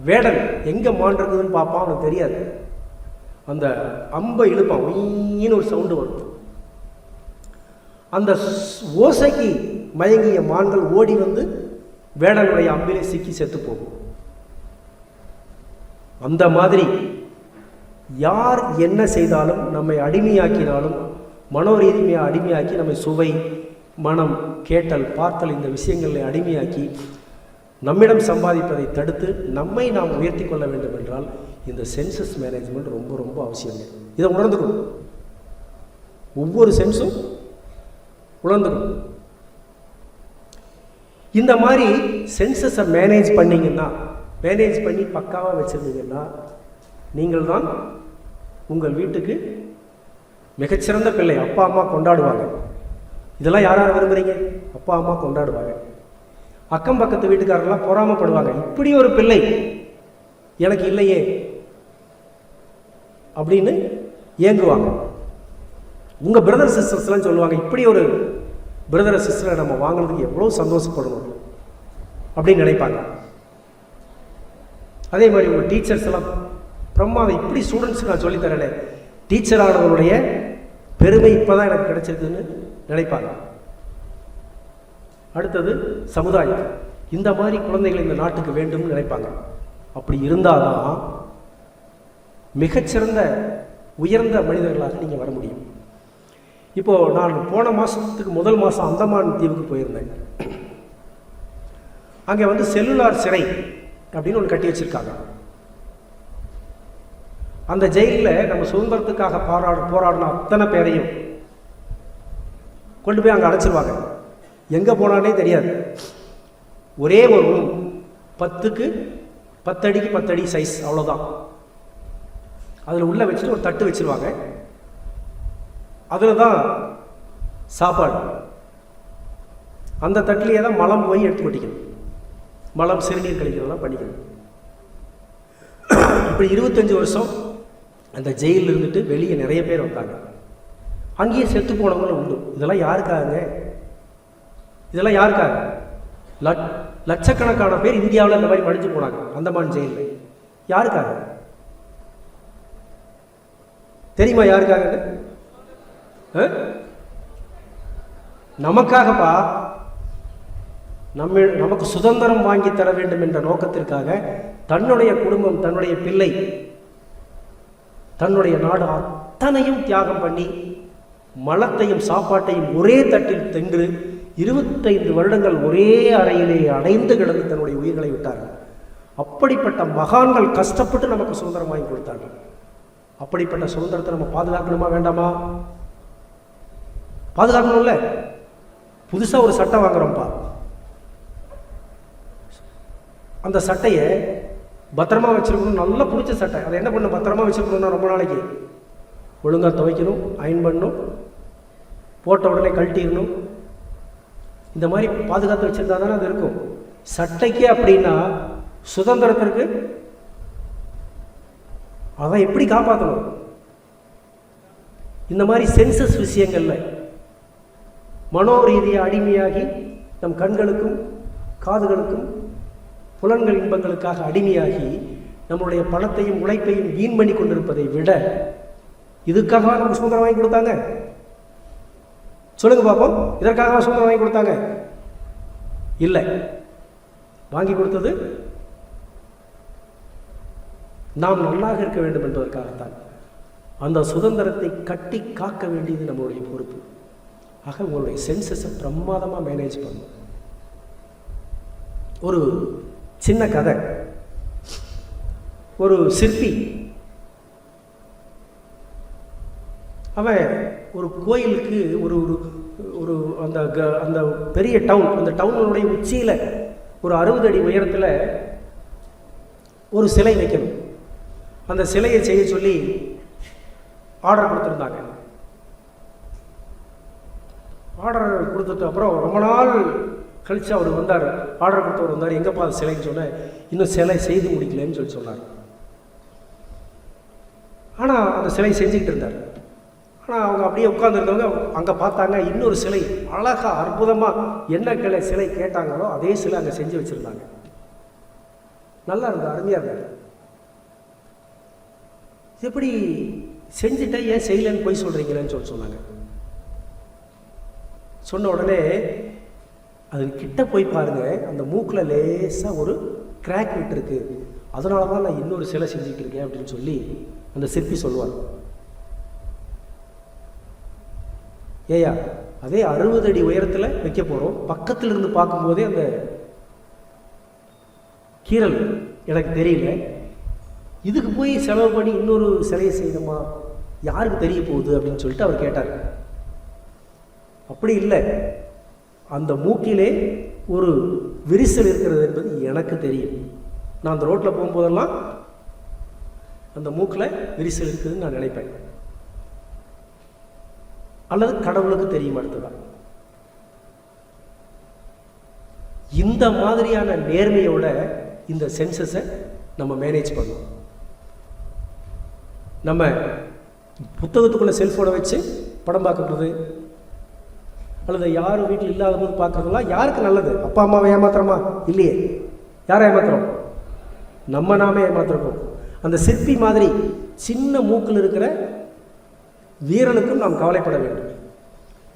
வேடன் எங்கே மான் இருக்குதுன்னு பார்ப்பான். அவனுக்கு தெரியாது. அந்த அம்பை இழுப்பான். ஒயின்னு ஒரு சவுண்டு வரும். அந்த ஓசைக்கு மயங்கிய மான்கள் ஓடி வந்து வேடனுடைய அம்பிலே சிக்கி செத்து போகும். அந்த மாதிரி யார் என்ன செய்தாலும், நம்மை அடிமையாக்கினாலும், மனோரீதியாக அடிமையாக்கி நம்மை சுவை, மனம், கேட்டல், பார்த்தல் இந்த விஷயங்களை அடிமையாக்கி நம்மிடம் சம்பாதிப்பதை தடுத்து நம்மை நாம் உயர்த்தி கொள்ள வேண்டும் என்றால் இந்த சென்சஸ் மேனேஜ்மெண்ட் ரொம்ப ரொம்ப அவசியம். இதை உணர்ந்துக்கணும். ஒவ்வொரு சென்ஸும் உணர்ந்துக்கணும். இந்த மாதிரி சென்சஸை மேனேஜ் பண்ணிங்கன்னா, மேனேஜ் பண்ணி பக்காவாக வச்சுருந்தீங்கன்னா, நீங்கள் தான் உங்கள் வீட்டுக்கு மிகச்சிறந்த பிள்ளை. அப்பா அம்மா கொண்டாடுவாங்க. இதெல்லாம் யார் யார் விரும்புகிறீங்க? அப்பா அம்மா கொண்டாடுவாங்க. அக்கம் பக்கத்து வீட்டுக்காரர்லாம் பொறாமப்படுவாங்க, இப்படி ஒரு பிள்ளை எனக்கு இல்லையே அப்படின்னு ஏங்குவாங்க. உங்கள் பிரதர் சிஸ்டர்ஸ்லாம் சொல்லுவாங்க, இப்படி ஒரு பிரதர் சிஸ்டரை நம்ம வாங்கினதுக்கு எவ்வளோ சந்தோஷப்படணும் அப்படின்னு நினைப்பாங்க. அதே மாதிரி உங்கள் டீச்சர்ஸ் எல்லாம் பிரமாதம், இப்படி ஸ்டூடெண்ட்ஸுக்கு நான் சொல்லித்தரேனே, டீச்சர் ஆனவருடைய பெருமை இப்போ தான் எனக்கு கிடைச்சிருக்குன்னு நினைப்பாங்க. அடுத்தது சமுதாயம், இந்த மாதிரி குழந்தைகள் இந்த நாட்டுக்கு வேண்டும்னு நினைப்பாங்க. அப்படி இருந்தால் தான் மிகச்சிறந்த உயர்ந்த மனிதர்களாக நீங்கள் வர முடியும். இப்போது நான் போன மாதத்துக்கு முதல் மாதம் அந்தமான் தீவுக்கு போயிருந்தேன். அங்கே வந்து செல்லுலார் சிறை அப்படின்னு ஒன்று கட்டி வச்சுருக்காங்க. அந்த ஜெயிலில் நம்ம சுதந்திரத்துக்காக போராடின அத்தனை பேரையும் கொண்டு போய் அங்கே அடைச்சிருவாங்க. எங்கே போனானே தெரியாது. ஒரே ஒரு ரூம், 10க்கு 10 அடிக்கு 10 அடி சைஸ், அவ்வளோதான். அதில் உள்ளே வச்சுட்டு ஒரு தட்டு வச்சுருவாங்க. அதில் தான் சாப்பாடு. அந்த தட்டிலேயே தான் மலம் போய் எடுத்து கொட்டிக்கணும். மலம் சிறுநீர் கழிக்கிறதெல்லாம் பண்ணிக்கணும். இப்படி 25 வருஷம் அந்த ஜெயிலில் இருந்துட்டு வெளியே நிறைய பேர் வந்தாங்க. அங்கேயே செத்து போனவங்களும் உண்டு. இதெல்லாம் யாருக்காக? இதெல்லாம் யாருக்காக? லட்சக்கணக்கான பேர் இந்தியாவில் இந்த மாதிரி மடிஞ்சு போனாங்க அந்தமான் ஜெயிலில். யாருக்காக தெரியுமா? யாருக்காக? நமக்காகப்பா. நமக்கு சுதந்திரம் வாங்கி தர வேண்டும் என்ற நோக்கத்திற்காக தன்னுடைய குடும்பம், தன்னுடைய பிள்ளை, தன்னுடைய நாடு அத்தனையும் தியாகம் பண்ணி மலத்தையும் சாப்பாட்டையும் ஒரே தட்டில் தின்று 25 வருடங்கள் ஒரே அறையிலே அடைந்து கிடந்து தன்னுடைய உயிர்களை விட்டார்கள். அப்படிப்பட்ட மகான்கள் கஷ்டப்பட்டு நமக்கு சுதந்திரம் வாங்கி கொடுத்தார்கள். அப்படிப்பட்ட சுதந்திரத்தை நம்ம பாதுகாக்கணுமா வேண்டாமா? பாதுகாக்கணும்ல. புதுசாக ஒரு சட்டை வாங்குறோம்ப்பா, அந்த சட்டையை பத்திரமா வச்சிருக்கணும். நல்லா பிடிச்ச சட்டை, அதை என்ன பண்ணணும்? பத்திரமா வச்சிருக்கணும்னா ரொம்ப நாளைக்கு ஒழுங்காக துவைக்கணும், அயன் பண்ணணும், போட்ட உடனே கழட்டிடணும். இந்த மாதிரி பாதுகாத்து வச்சிருந்தா தானே அது இருக்கும். சட்டைக்கு அப்படின்னா சுதந்திரத்திற்கு அதை எப்படி காப்பாற்றணும்? இந்த மாதிரி சென்சஸ் விஷயங்கள்ல மனோ ரீதியாக அடிமையாகி நம் கண்களுக்கும் காதுகளுக்கும் புலன்கள் இன்பங்களுக்காக அடிமையாகி நம்மளுடைய பணத்தையும் உழைப்பையும் வீண் பண்ணி கொண்டிருப்பதை விட, இதுக்காக நமக்கு சுதந்திரம் வாங்கி கொடுத்தாங்க? சொல்லுங்க பார்ப்போம். இதற்காக சுதந்திரம் வாங்கி கொடுத்தாங்க? இல்லை. வாங்கி கொடுத்தது நாம் நல்லாக இருக்க வேண்டும் என்பதற்காகத்தான். அந்த சுதந்திரத்தை கட்டி காக்க வேண்டியது நம்மளுடைய பொறுப்பு. ஆக உங்களுடைய சென்சஸை பிரமாதமாக மேனேஜ் பண்ணும். ஒரு சின்ன கதை. ஒரு சிற்பி, அவன் ஒரு கோயிலுக்கு ஒரு ஒரு அந்த அந்த பெரிய டவுன், அந்த டவுனுடைய உச்சியில் ஒரு 60 அடி உயரத்தில் ஒரு சிலை வைக்கணும். அந்த சிலையை செய்ய சொல்லி ஆர்டர் கொடுத்துருந்தாங்க. ஆர்டர் கொடுத்துட்டு அப்புறம் ரொம்ப நாள் கழித்து அவர் வந்தார். ஆர்டர் கொடுத்தவர் வந்தார். எங்கப்பா அது சிலைன்னு சொன்னேன். இன்னும் சிலை செய்து முடிக்கலன்னு சொல்லி சொன்னார். ஆனால் அந்த சிலை செஞ்சுக்கிட்டு இருந்தார். ஆனால் அவங்க அப்படியே உட்கார்ந்துருந்தவங்க அங்கே பார்த்தாங்க, இன்னொரு சிலை அழகாக அற்புதமாக என்ன சிலை கேட்டாங்களோ அதே சிலை அங்கே செஞ்சு வச்சுருந்தாங்க. நல்லா இருந்தது, அருமையாக இருந்தது. எப்படி செஞ்சுட்டேன், ஏன் செய்யலன்னு போய் சொல்கிறீங்களேன்னு சொல்லி சொன்னாங்க. சொன்ன உடனே அது கிட்ட போய் பாருங்கள், அந்த மூக்கில் லேசாக ஒரு கிராக் விட்டுருக்கு, அதனால தான் நான் இன்னொரு சிலை செஞ்சுட்டு இருக்கேன் அப்படின்னு சொல்லி அந்த சிற்பி சொல்லுவார். ஏயா, அதே 60 அடி உயரத்தில் வைக்க போகிறோம், பக்கத்தில் இருந்து பார்க்கும்போதே அந்த கீறல் எனக்கு தெரியல, இதுக்கு போய் செலவு பண்ணி இன்னொரு சிலையை செய்யணுமா, யாருக்கு தெரிய போகுது அப்படின்னு சொல்லிட்டு அவர் கேட்டார். அப்படி இல்லை, அந்த மூக்கிலே ஒரு விரிசல் இருக்கிறது என்பது எனக்கு தெரியும். நான் அந்த ரோட்டில் போகும்போதெல்லாம் அந்த மூக்கில் விரிசல் இருக்குதுன்னு நான் நினைப்பேன். அல்லது கடவுளுக்கு தெரியும். அடுத்ததான் இந்த மாதிரியான நேர்மையோட இந்த சென்சஸை நம்ம மேனேஜ் பண்ணணும். நம்ம புத்தகத்துக்குள்ளே செல்ஃபோனை வச்சு படம் பார்க்கறது அல்லது யாரும் வீட்டில் இல்லாத போது பார்க்குறதுலாம் யாருக்கு நல்லது? அப்பா அம்மாவை ஏமாத்துறோமா? இல்லையே. யாரை ஏமாத்துறோம்? நம்ம நாமே ஏமாத்துறோம். அந்த சிற்பி மாதிரி சின்ன மூக்கில் இருக்கிற வீரனுக்கும் நாம் கவலைப்பட வேண்டும்.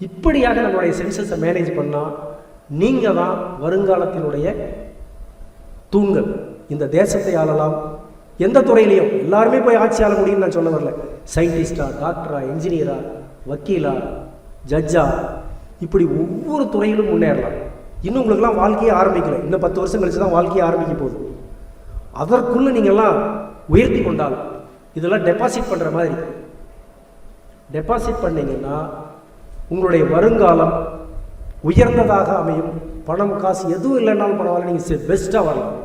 இப்படியாக நம்மளுடைய சென்சஸை மேனேஜ் பண்ணால் நீங்கள் தான் வருங்காலத்தினுடைய தூண்கள். இந்த தேசத்தை ஆளலாம். எந்த துறையிலையும் எல்லாருமே போய் ஆட்சி ஆள முடியும்னு நான் சொல்ல வரல. சயின்டிஸ்டா, டாக்டரா, இன்ஜினியரா, வக்கீலா, ஜட்ஜா, இப்படி ஒவ்வொரு துறையிலும் முன்னேறலாம். இன்னும் உங்களுக்கெல்லாம் வாழ்க்கையே ஆரம்பிக்கல. இன்னும் 10 வருஷம் கழிச்சு தான் வாழ்க்கையே ஆரம்பிக்க போகுது. அதற்குள்ளே நீங்கள்லாம் உயர்த்தி கொண்டால், இதெல்லாம் டெபாசிட் பண்ணுற மாதிரி டெபாசிட் பண்ணிங்கன்னா உங்களுடைய வருங்காலம் உயர்ந்ததாக அமையும். பணம் காசு எதுவும் இல்லைன்னாலும் பரவாயில்ல, நீங்கள் பெஸ்ட்டாக வரலாம்.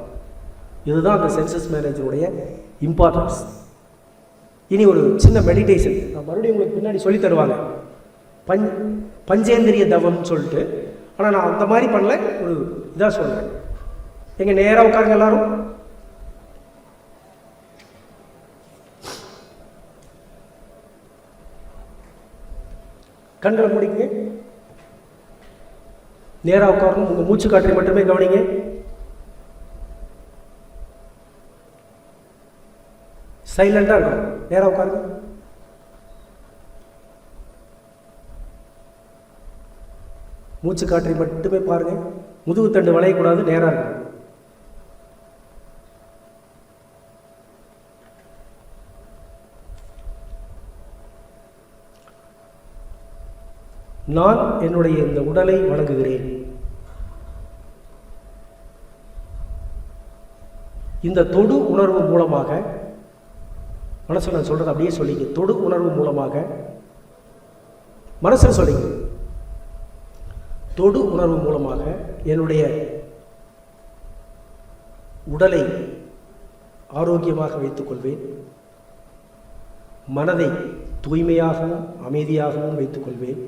இதுதான் அந்த சென்சஸ் மேனேஜருடைய இம்பார்ட்டன்ஸ். இனி ஒரு சின்ன மெடிடேஷன் நான் மறுபடியும் உங்களுக்கு பின்னாடி சொல்லி தருவாங்க. பஞ்சேந்திரிய தவம்னு சொல்லிட்டு. ஆனால் நான் அந்த மாதிரி பண்ணல, ஒரு இதாக சொல்கிறேன். எங்கள் நேராக உட்காருங்க எல்லாரும். கண்களை முடிங்க. நேராக உட்காரணும். உங்கள் மூச்சு காற்றை மட்டுமே கவனிங்க. சைலண்டாக இருக்கணும். நேராக உட்காருங்க. மூச்சு காற்றை மட்டுமே பாருங்க. முதுகு தண்டு வளையக்கூடாது. நேராக இருக்கணும். நான் என்னுடைய இந்த உடலை வணங்குகிறேன். இந்த தொடு உணர்வு மூலமாக, மனசில் நான் சொல்றது அப்படியே சொல்லிங்க, தொடு உணர்வு மூலமாக மனசில் சொல்லிங்க, தொடு உணர்வு மூலமாக என்னுடைய உடலை ஆரோக்கியமாக வைத்துக் கொள்வேன். மனதை தூய்மையாகவும் அமைதியாகவும் வைத்துக் கொள்வேன்.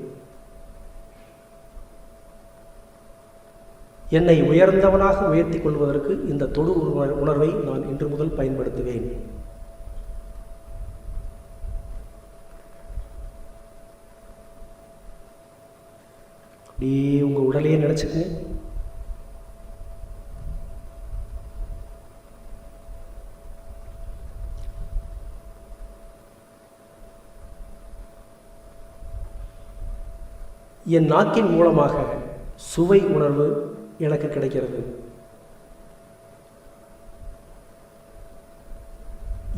என்னை உயர்ந்தவனாக உயர்த்தி கொள்வதற்கு இந்த தொடு உணர்வை நான் இன்று முதல் பயன்படுத்துவேன். அப்படியே உங்க உடலையே நினைச்சுக்கங்க. என் நாக்கின் மூலமாக சுவை உணர்வு எனக்கு கிடைக்கிறது.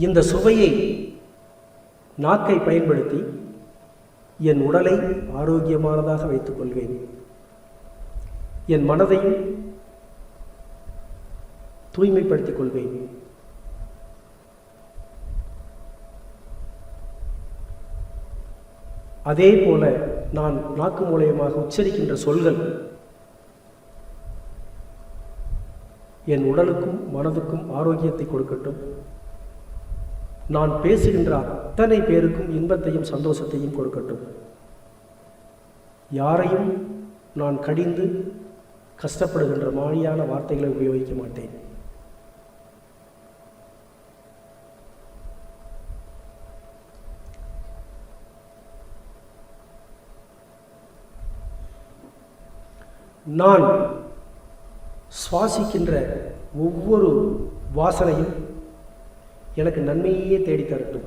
இந்த சுவையை, நாக்கை பயன்படுத்தி என் உடலை ஆரோக்கியமானதாக வைத்துக் கொள்வேன். என் மனதையும் தூய்மைப்படுத்திக் கொள்வேன். அதே போல நான் நாக்கு மூலமாக உச்சரிக்கின்ற சொல்கள் என் உடலுக்கும் மனதுக்கும் ஆரோக்கியத்தை கொடுக்கட்டும். நான் பேசுகின்ற அத்தனை பேருக்கும் இன்பத்தையும் சந்தோஷத்தையும் கொடுக்கட்டும். யாரையும் நான் கடிந்து கஷ்டப்படுகின்ற மாதிரியான வார்த்தைகளை உபயோகிக்க மாட்டேன். நான் சுவாசிக்கின்ற ஒவ்வொரு வாசனையும் எனக்கு நன்மையே தேடித்தரட்டும்.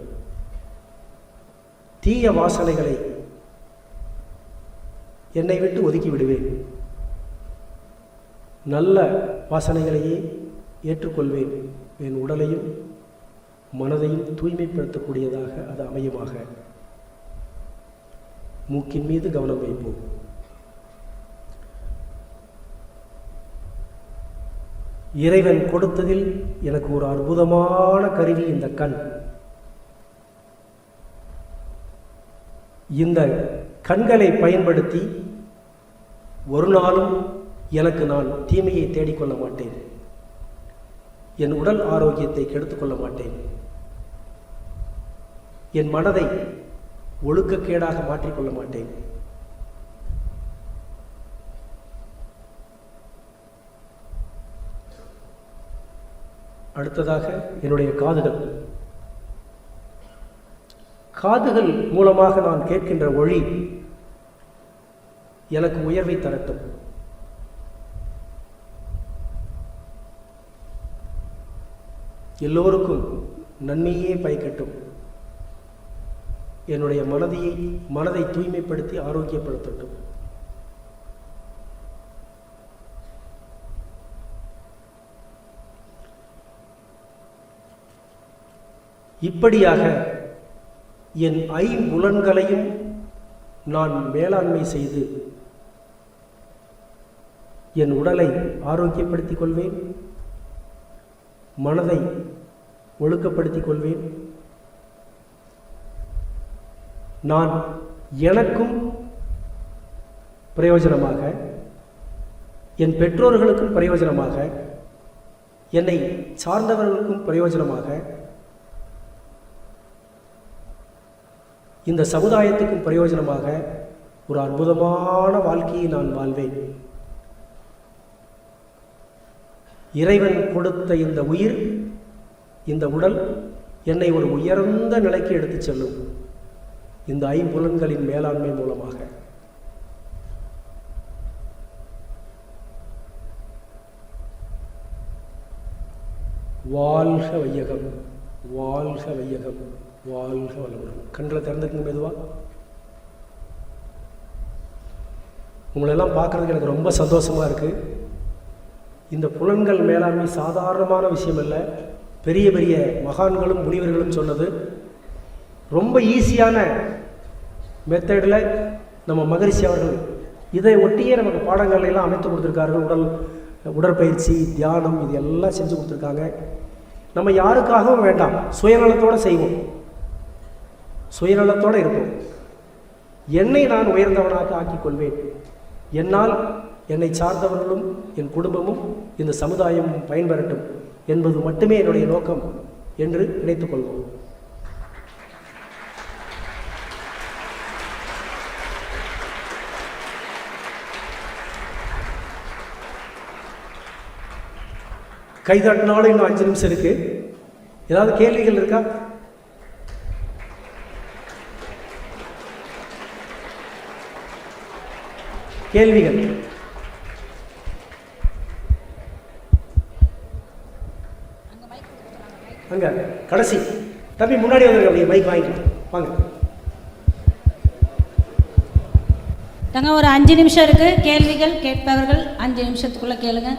தீய வாசனைகளை என்னை விட்டு ஒதுக்கி விடுவேன். நல்ல வாசனைகளையே ஏற்றுக்கொள்வேன். என் உடலையும் மனதையும் தூய்மைப்படுத்தக்கூடியதாக அது அமையுமாக. மூக்கின் மீது கவனம் வைப்போம். இறைவன் கொடுத்ததில் எனக்கு ஒரு அற்புதமான கருவி இந்த கண். இந்த கண்களை பயன்படுத்தி ஒரு நாளும் எனக்கு நான் தீமையை தேடிக்கொள்ள மாட்டேன். என் உடல் ஆரோக்கியத்தை கெடுத்துக்கொள்ள மாட்டேன். என் மனதை ஒழுக்கக்கேடாக மாற்றிக்கொள்ள மாட்டேன். அடுத்ததாக என்னுடைய காதுகள். காதுகள் மூலமாக நான் கேட்கின்ற ஒளி எனக்கு உயர்வை தரட்டும். எல்லோருக்கும் நன்மையே பயக்கட்டும். என்னுடைய மனதை தூய்மைப்படுத்தி ஆரோக்கியப்படுத்தட்டும். இப்படியாக என் ஐம்புலன்களையும் நான் மேலாண்மை செய்து என் உடலை ஆரோக்கியப்படுத்திக் கொள்வேன், மனதை ஒழுக்கப்படுத்திக் கொள்வேன். நான் எனக்கும் பிரயோஜனமாக, என் பெற்றோர்களுக்கும் பிரயோஜனமாக, என்னை சார்ந்தவர்களுக்கும் பிரயோஜனமாக, இந்த சமுதாயத்துக்கும் பிரயோஜனமாக ஒரு அற்புதமான வாழ்க்கையை நான் வாழ்வேன். இறைவன் கொடுத்த இந்த உயிர், இந்த உடல் என்னை ஒரு உயர்ந்த நிலைக்கு எடுத்துச் செல்லும். இந்த ஐம்புலன்களின் மேலாண்மை மூலமாக. வாழ்க வையகம், வாழ்க வையகம், வாழ்க வளமுடன். கண்களை திறந்துக்குங்க மெதுவா. உங்களெல்லாம் பார்க்குறதுக்கு எனக்கு ரொம்ப சந்தோஷமாக இருக்குது. இந்த புலன்கள் மேலாண்மை சாதாரணமான விஷயம் இல்லை. பெரிய பெரிய மகான்களும் முனிவர்களும் சொன்னது. ரொம்ப ஈஸியான மெத்தடில் நம்ம மகரிஷி அவர்கள் இதை ஒட்டியே நமக்கு பாடங்கள் எல்லாம் அமைத்து கொடுத்துருக்கார்கள். உடற்பயிற்சி, தியானம், இது எல்லாம் செஞ்சு கொடுத்துருக்காங்க. நம்ம யாருக்காகவும் வேண்டாம், சுயநலத்தோடு செய்வோம், சுயநலத்தோடு இருப்போம். என்னை நான் உயர்ந்தவனாக ஆக்கிக் கொள்வேன். என்னால் என்னை சார்ந்தவர்களும் என் குடும்பமும் இந்த சமுதாயமும் பயன்பெறட்டும் என்பது மட்டுமே என்னுடைய நோக்கம் என்று நினைத்துக் கொள்வோம். கைதட்டினாலும் இன்னும் 5 நிமிஷம் இருக்கு. ஏதாவது கேள்விகள் இருக்கா? கேள்விகள்? அங்க கடைசி தம்பி முன்னாடி வந்துருங்க, அப்படியே மைக் வாங்கிட்டு வாங்க. ஒரு 5 நிமிஷம் இருக்கு. கேள்விகள் கேட்பவர்கள் 5 நிமிஷத்துக்குள்ள கேளுங்க.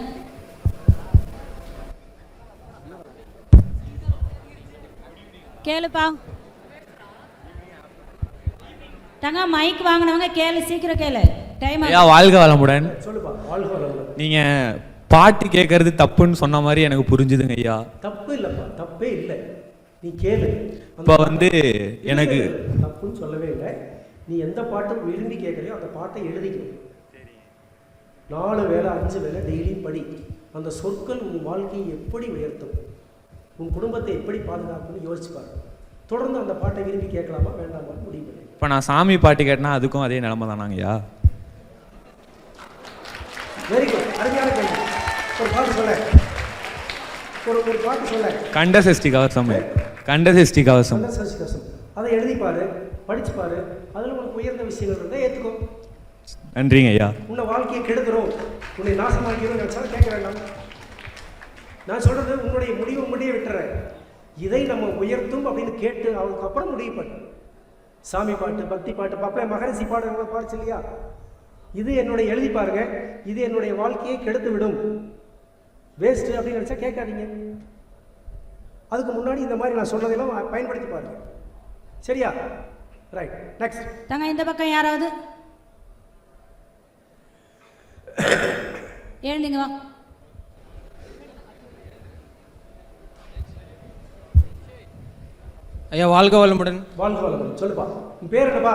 கேளுப்பா. மைக் வாங்கினவங்க கேளு, சீக்கிரம் கேளு. டைம். வாழ்க வளமுடன். சொல்லுப்பா. வாழ்க வளமுடன். நீங்க பாட்டு கேட்கறது தப்புன்னு சொன்ன மாதிரி எனக்கு புரிஞ்சுதுங்க ஐயா. தப்பு இல்லப்பா, தப்பே இல்லை, நீ கேளு. இப்போ எனக்கு தப்புன்னு சொல்லவே இல்லை. நீ எந்த பாட்டை விரும்பி கேட்குறியோ அந்த பாட்டை எழுதிக்கணும். 4 வேளை 5 வேளை டெய்லியும் படி. அந்த சொற்கள் உன் வாழ்க்கையை எப்படி உயர்த்தும், உன் குடும்பத்தை எப்படி பாதுகாக்கும்னு யோசிச்சுப்பாரு. தொடர்ந்து அந்த பாட்டை விரும்பி கேட்கலாமா வேண்டாமா முடிவு பண்ணி. இப்போ நான் சாமி பாட்டு கேட்டேன்னா அதுக்கும் அதே நிலைமை தானாங்கய்யா? வெரி குட், அருமையான கேள்வி. ஒரு பாட்டு சொல்ல, ஒரு பாட்டு சொல்ல. கண்டசஷ்டி கவசம், கண்டசஷ்டி கவசம். அதை எழுதிப்பாரு, படிச்சுப்பாரு. அதில் உனக்கு உயர்ந்த விஷயங்கள் இருந்தால் ஏற்றுக்கோ. நன்றிங்க ஐயா. உன்னை வாழ்க்கையை கெடுத்துரும், உன்னை நாசமாக்கிறோம் நினச்சாலும் கேட்க வேண்டாம். நான் சொல்றது உன்னுடைய முடிவு முடிய விட்டுறேன். இதை நம்ம உயர்த்தும் அப்படின்னு கேட்டு அதுக்கப்புறம் முடிவு பண்ணு. சாமி பாட்டு, பக்தி பாட்டு, பாப்பா மகரிஷி பாடு பாடுச்சு இல்லையா, இது என்னுடைய எழுதி பாருங்க. இது என்னுடைய வாழ்க்கையை கெடுத்து விடும், வேஸ்ட் அப்படின்னு நினச்சா கேட்காதீங்க. அதுக்கு முன்னாடி இந்த மாதிரி நான் சொன்னதெல்லாம் பயன்படுத்தி பாருங்க. சரியா? ரைட். நெக்ஸ்ட். இந்த பக்கம் யாராவது எழுந்தீங்க வா. ஐயா வாழ்க வளமுடன். வாழ்க வளமுடன். சொல்லுப்பா, உன் பேர் என்னப்பா?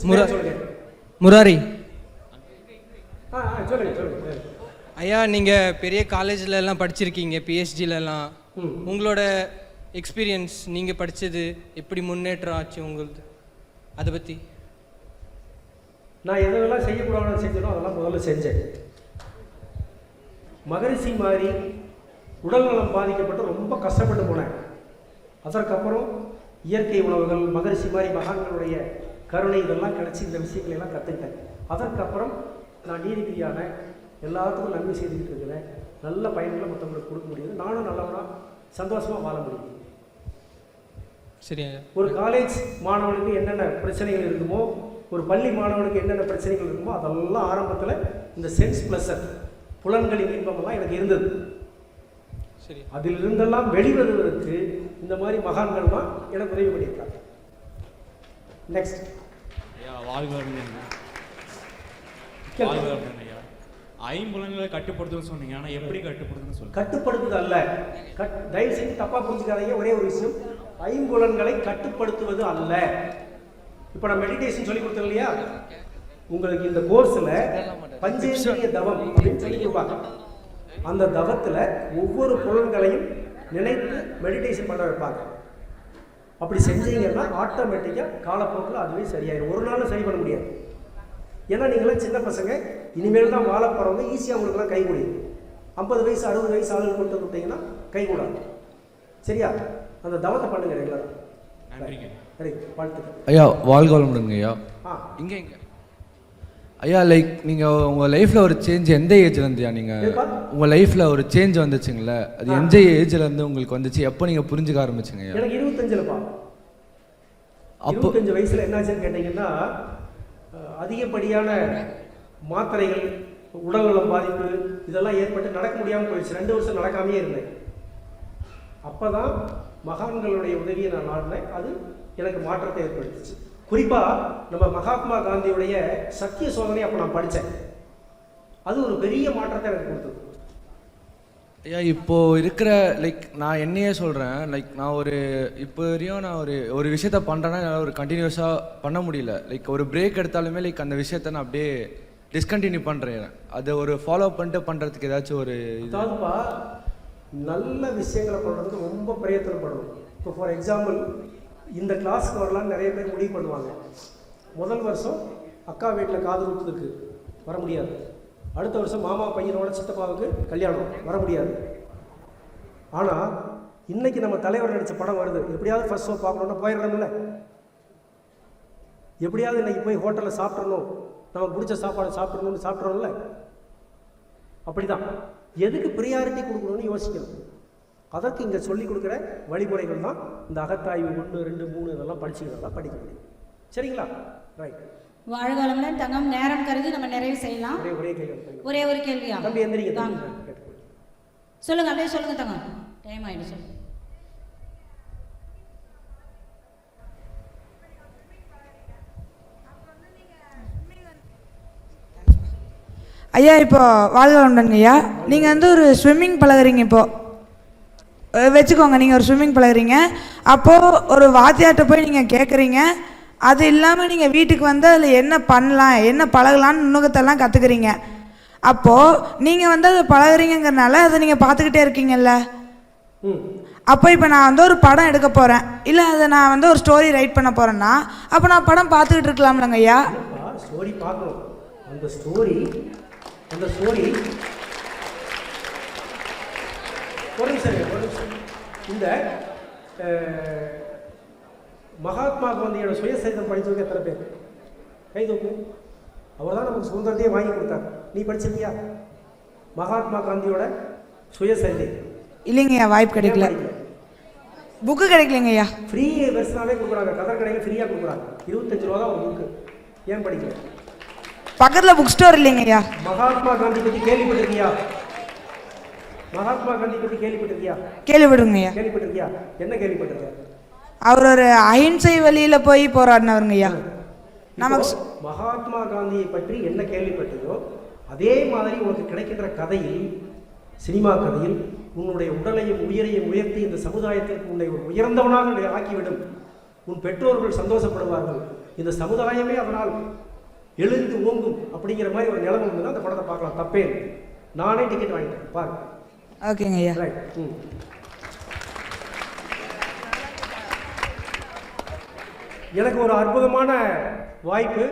சொல்லுங்க. முராரி. சொல்லுங்க சொல்லுங்க. ஐயா நீங்கள் பெரிய காலேஜில் எல்லாம் படிச்சிருக்கீங்க, பிஹெச்டிலலாம். உங்களோட எக்ஸ்பீரியன்ஸ், நீங்கள் படித்தது எப்படி முன்னேற்றம் ஆச்சு உங்களுக்கு, அதை பற்றி? நான் எதெல்லாம் செய்யக்கூடாதுன்னு செஞ்சனோ அதெல்லாம் முதல்ல செஞ்சேன். மகரிஷி மாதிரி உடல்நலம் பாதிக்கப்பட்டு ரொம்ப கஷ்டப்பட்டு போனேன். அதற்கப்புறம் இயற்கை உணவுகள், மகரிஷி மாதிரி மகான்களுடைய கருணை இதெல்லாம் கிடச்சி இந்த விஷயங்களை எல்லாம் கற்றுக்கிட்டேன். அதற்கப்புறம் நான் நீதிபதியான எல்லாத்துக்கும் நன்மை செய்துக்கிட்டு இருக்கிறேன். நல்ல பயன்களை மற்றவங்களுக்கு கொடுக்க முடியுது. நானும் நல்லவனா சந்தோஷமாக வாழ முடியும். சரியா? ஒரு காலேஜ் மாணவனுக்கு என்னென்ன பிரச்சனைகள் இருக்குமோ, ஒரு பள்ளி மாணவனுக்கு என்னென்ன பிரச்சனைகள் இருக்குமோ அதெல்லாம் ஆரம்பத்தில் இந்த சென்ஸ் ப்ளஸர், புலன்களின் இன்பமெல்லாம் எனக்கு இருந்தது. சரி. அதிலிருந்தெல்லாம் வெளிவருவதற்கு இந்த மாதிரி மகான்கள் தான் எனக்கு உதவி பண்ணியிருக்காங்க. நெக்ஸ்ட் ஐயா, வாழ்க வளமுடன். வாழ்க வளமுடன் ஐயா. ஐம்புலன்களை கட்டுப்படுத்துன்னு சொன்னீங்க, ஆனால் எப்படி கட்டுப்படுத்துன்னு சொல்லுங்க. கட்டுப்படுத்துவது அல்ல, தயவு செஞ்சு தப்பா புரிஞ்சுக்காதீங்க. ஒரே ஒரு விஷயம், ஐம்புலன்களை கட்டுப்படுத்துவது அல்ல. இப்போ நான் மெடிடேஷன் சொல்லி கொடுத்தேன் இல்லையா, உங்களுக்கு இந்த கோர்ஸில் பஞ்சேந்திரிய தவம் அப்படின்னு சொல்லி கொடுப்பாங்க. அந்த தவத்தில் ஒவ்வொரு புலன்களையும் நினைத்து மெடிடேஷன் பண்ண வைப்பாங்க. அப்படி செஞ்சீங்கன்னா ஆட்டோமேட்டிக்காக காலப்போக்கில் அதுவே சரியாயிடும். ஒரு நாள் சரி பண்ண முடியாது. ஏன்னா நீங்களாம் சின்ன பசங்க, இனிமேல் தான் வாழ போகிறவங்க, ஈஸியாக உங்களுக்குலாம் கை முடியும். 50 வயசு 60 வயசு ஆளுகள் கொண்டு கொடுத்தீங்கன்னா கை கூடாது. சரியா? அந்த தவத்தை பண்ணுங்க ரெகுலராக. சரி, வாழ்த்துக்கள் ஐயா. வாழ்க வளமுடன் ஐயா. இங்கே ஐயா, லைக் நீங்கள் உங்கள் லைஃப்பில் ஒரு சேஞ்ச் எந்த ஏஜ்லேருந்துயா நீங்கள் உங்கள் லைஃப்பில் ஒரு சேஞ்ச் வந்துச்சுங்களே, அது எந்த ஏஜ்லேருந்து உங்களுக்கு வந்துச்சு, எப்போ நீங்கள் புரிஞ்சுக்க ஆரம்பிச்சுங்க ஐயா? எனக்கு 25லப்பா. அப்போ 25 வயசில் என்னாச்சுன்னு கேட்டிங்கன்னா, அதிகப்படியான மாத்திரைகள், உடல்நலம் பாதிப்பு இதெல்லாம் ஏற்பட்டு நடக்க முடியாமல் போயிடுச்சு. 2 வருஷம் நடக்காமையே இருந்தேன். அப்போ தான் மகான்களுடைய உதவியை நான் நாடினேன். அது எனக்கு மாற்றத்தை ஏற்படுத்துச்சு. குறிப்பாக நம்ம மகாத்மா காந்தியுடைய சத்திய சோதனை அப்போ நான் படித்தேன். அது ஒரு பெரிய மாற்றத்தை எனக்கு கொடுத்தது. ஐயா, இப்போது இருக்கிற லைக் நான் என்னையே சொல்கிறேன், லைக் நான் இப்போ வரையும் நான் ஒரு விஷயத்த பண்ணுறேன்னா என்னால் ஒரு கண்டினியூஸாக பண்ண முடியல. லைக் ஒரு பிரேக் எடுத்தாலுமே லைக் அந்த விஷயத்த நான் அப்படியே டிஸ்கண்டினியூ பண்ணுறேன். அதை ஒரு ஃபாலோ பண்ணிட்டு பண்ணுறதுக்கு ஏதாச்சும் ஒரு அதாவதுப்பா, நல்ல விஷயங்களை பண்ணுறதுக்கு ரொம்ப பிரயத்தனப்படணும். இப்போ ஃபார் எக்ஸாம்பிள், இந்த கிளாஸுக்கு வரலான்னு நிறைய பேர் முடிவு பண்ணுவாங்க. முதல் வருஷம் அக்கா வீட்டில் காது ஊற்றுறதுக்கு வர முடியாது. அடுத்த வருஷம் மாமா பையனோட சித்தப்பாவுக்கு கல்யாணம், வர முடியாது. ஆனால் இன்னைக்கு நம்ம தலைவர் நடித்த படம் வருது, எப்படியாவது ஃபர்ஸ்ட் ஷோ பார்க்கணுன்னா போயிடுறோம்ல. எப்படியாவது இன்னைக்கு போய் ஹோட்டலில் சாப்பிட்றணும், நமக்கு பிடிச்ச சாப்பாடு சாப்பிட்றணும்னு சாப்பிட்றோம்ல. அப்படிதான் எதுக்கு ப்ரியாரிட்டி கொடுக்கணும்னு யோசிக்கணும். அதற்கு இங்கே சொல்லிக் கொடுக்குற வழிமுறைகள் தான் இந்த அகத்தாய்வு 1, 2, 3 இதெல்லாம் படிச்சுக்கிறதெல்லாம் படிக்க முடியும். சரிங்களா? ரைட். வாழ்க வளமுடன் தங்கம். நேரம் கருதி நம்ம நிறைவு செய்யலாம். ஒரே ஒரு கேள்வியா? தம்பி எந்திரிங்க. சொல்லுங்க, அப்படியே சொல்லுங்க தங்கம். டைம் ஆயிடுச்சு. ஐயா, இப்போ வாழ்க வளமுடன் ஐயா. நீங்கள் வந்து ஒரு ஸ்விம்மிங் பழகுறீங்க. இப்போது வச்சுக்கோங்க, நீங்கள் ஒரு ஸ்விம்மிங் பழகுறீங்க. அப்போது ஒரு வாத்தியார்கிட்ட போய் நீங்கள் கேட்குறீங்க. அது இல்லாமல் நீங்கள் வீட்டுக்கு வந்து அதில் என்ன பண்ணலாம், என்ன பழகலான்னு நுணுக்கத்தெல்லாம் கற்றுக்குறீங்க. அப்போது நீங்கள் வந்து அதை பழகுறீங்கிறனால அதை நீங்கள் பார்த்துக்கிட்டே இருக்கீங்கல்ல. அப்போ இப்போ நான் வந்து ஒரு படம் எடுக்க போகிறேன், இல்லை அதை நான் வந்து ஒரு ஸ்டோரி ரைட் பண்ண போகிறேன்னா, அப்போ நான் படம் பார்த்துக்கிட்டு இருக்கலாம்லங்க ஐயா? ஸ்டோரி பார்க்கணும். அந்த ஸ்டோரி ஒரு நிமிஷம். இந்த மகாத்மா காந்தியோட சுயசரிதம் படித்தவங்க எத்தனை பேர் கை தூக்கு? அவர் தான் நமக்கு சுதந்திரத்தையே வாங்கி கொடுத்தார். நீ படிச்சிருக்கியா மகாத்மா காந்தியோட சுயசரிதை? இல்லைங்கய்யா, வாய்ப்பு கிடைக்கல. புக்கு கிடைக்கலங்கய்யா. ஃப்ரீ வெர்ஷனாகவே கொடுக்குறாங்க, கதர் கடையில் ஃப்ரீயாக கொடுக்குறாங்க. 25 ரூபா தான் ஒரு புக்கு. ஏன் படிக்கல? பக்கத்தில் புக் ஸ்டோர் இல்லைங்கய்யா. மகாத்மா காந்தி பற்றி கேள்விப்பட்டிருக்கியா? மகாத்மா காந்தி பற்றி கேள்விப்பட்டிருக்கியா? கேள்விப்பட்டிருங்கய்யா. கேள்விப்பட்டிருக்கியா? என்ன கேள்விப்பட்டிருக்க? அவர் ஒரு அஹிம்சை வழியில் போய் போராடினவருங்கய்யா. நமக்கு மகாத்மா காந்தியை பற்றி என்ன கேள்விப்பட்டதோ அதே மாதிரி உனக்கு கிடைக்கின்ற கதையில், சினிமா கதையில் உன்னுடைய உடலையும் உயிரையும் உயர்த்தி இந்த சமுதாயத்திற்கு உன்னை ஒரு உயர்ந்தவனாக ஆக்கிவிடும். உன் பெற்றோர்கள் சந்தோஷப்படுவார்கள், இந்த சமுதாயமே அதனால் எழுந்து ஓங்கும். அப்படிங்கிற மாதிரி ஒரு நிலைமை வந்து அந்த படத்தை பார்க்கலாம். தப்பே, நானே டிக்கெட் வாங்கிட்டேன், பாரு. ஓகேங்க ஐயா. ரைட். எனக்கு ஒரு அற்புதமான வாய்ப்பு.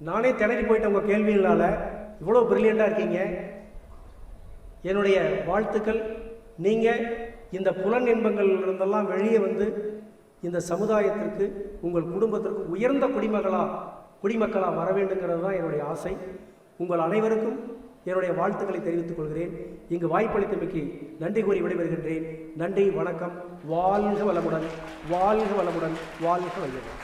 நானே திணறி போயிட்டேன் உங்கள் கேள்விகளால். இவ்வளோ பிரில்லியண்ட்டாக இருக்கீங்க. என்னுடைய வாழ்த்துக்கள். நீங்கள் இந்த புலன் இன்பங்களிலிருந்தெல்லாம் வெளியே வந்து இந்த சமுதாயத்திற்கு, உங்கள் குடும்பத்திற்கு உயர்ந்த குடிமக்களாக வர வேண்டுங்கிறது தான் என்னுடைய ஆசை. உங்கள் அனைவருக்கும் என்னுடைய வாழ்த்துக்களை தெரிவித்துக் கொள்கிறேன். இங்கு வாய்ப்பளித்தமைக்கு நன்றி கூறி விடைபெறுகின்றேன். நன்றி, வணக்கம். வாழ்க வளமுடன், வாழ்க வளமுடன், வாழ்க வையகம்.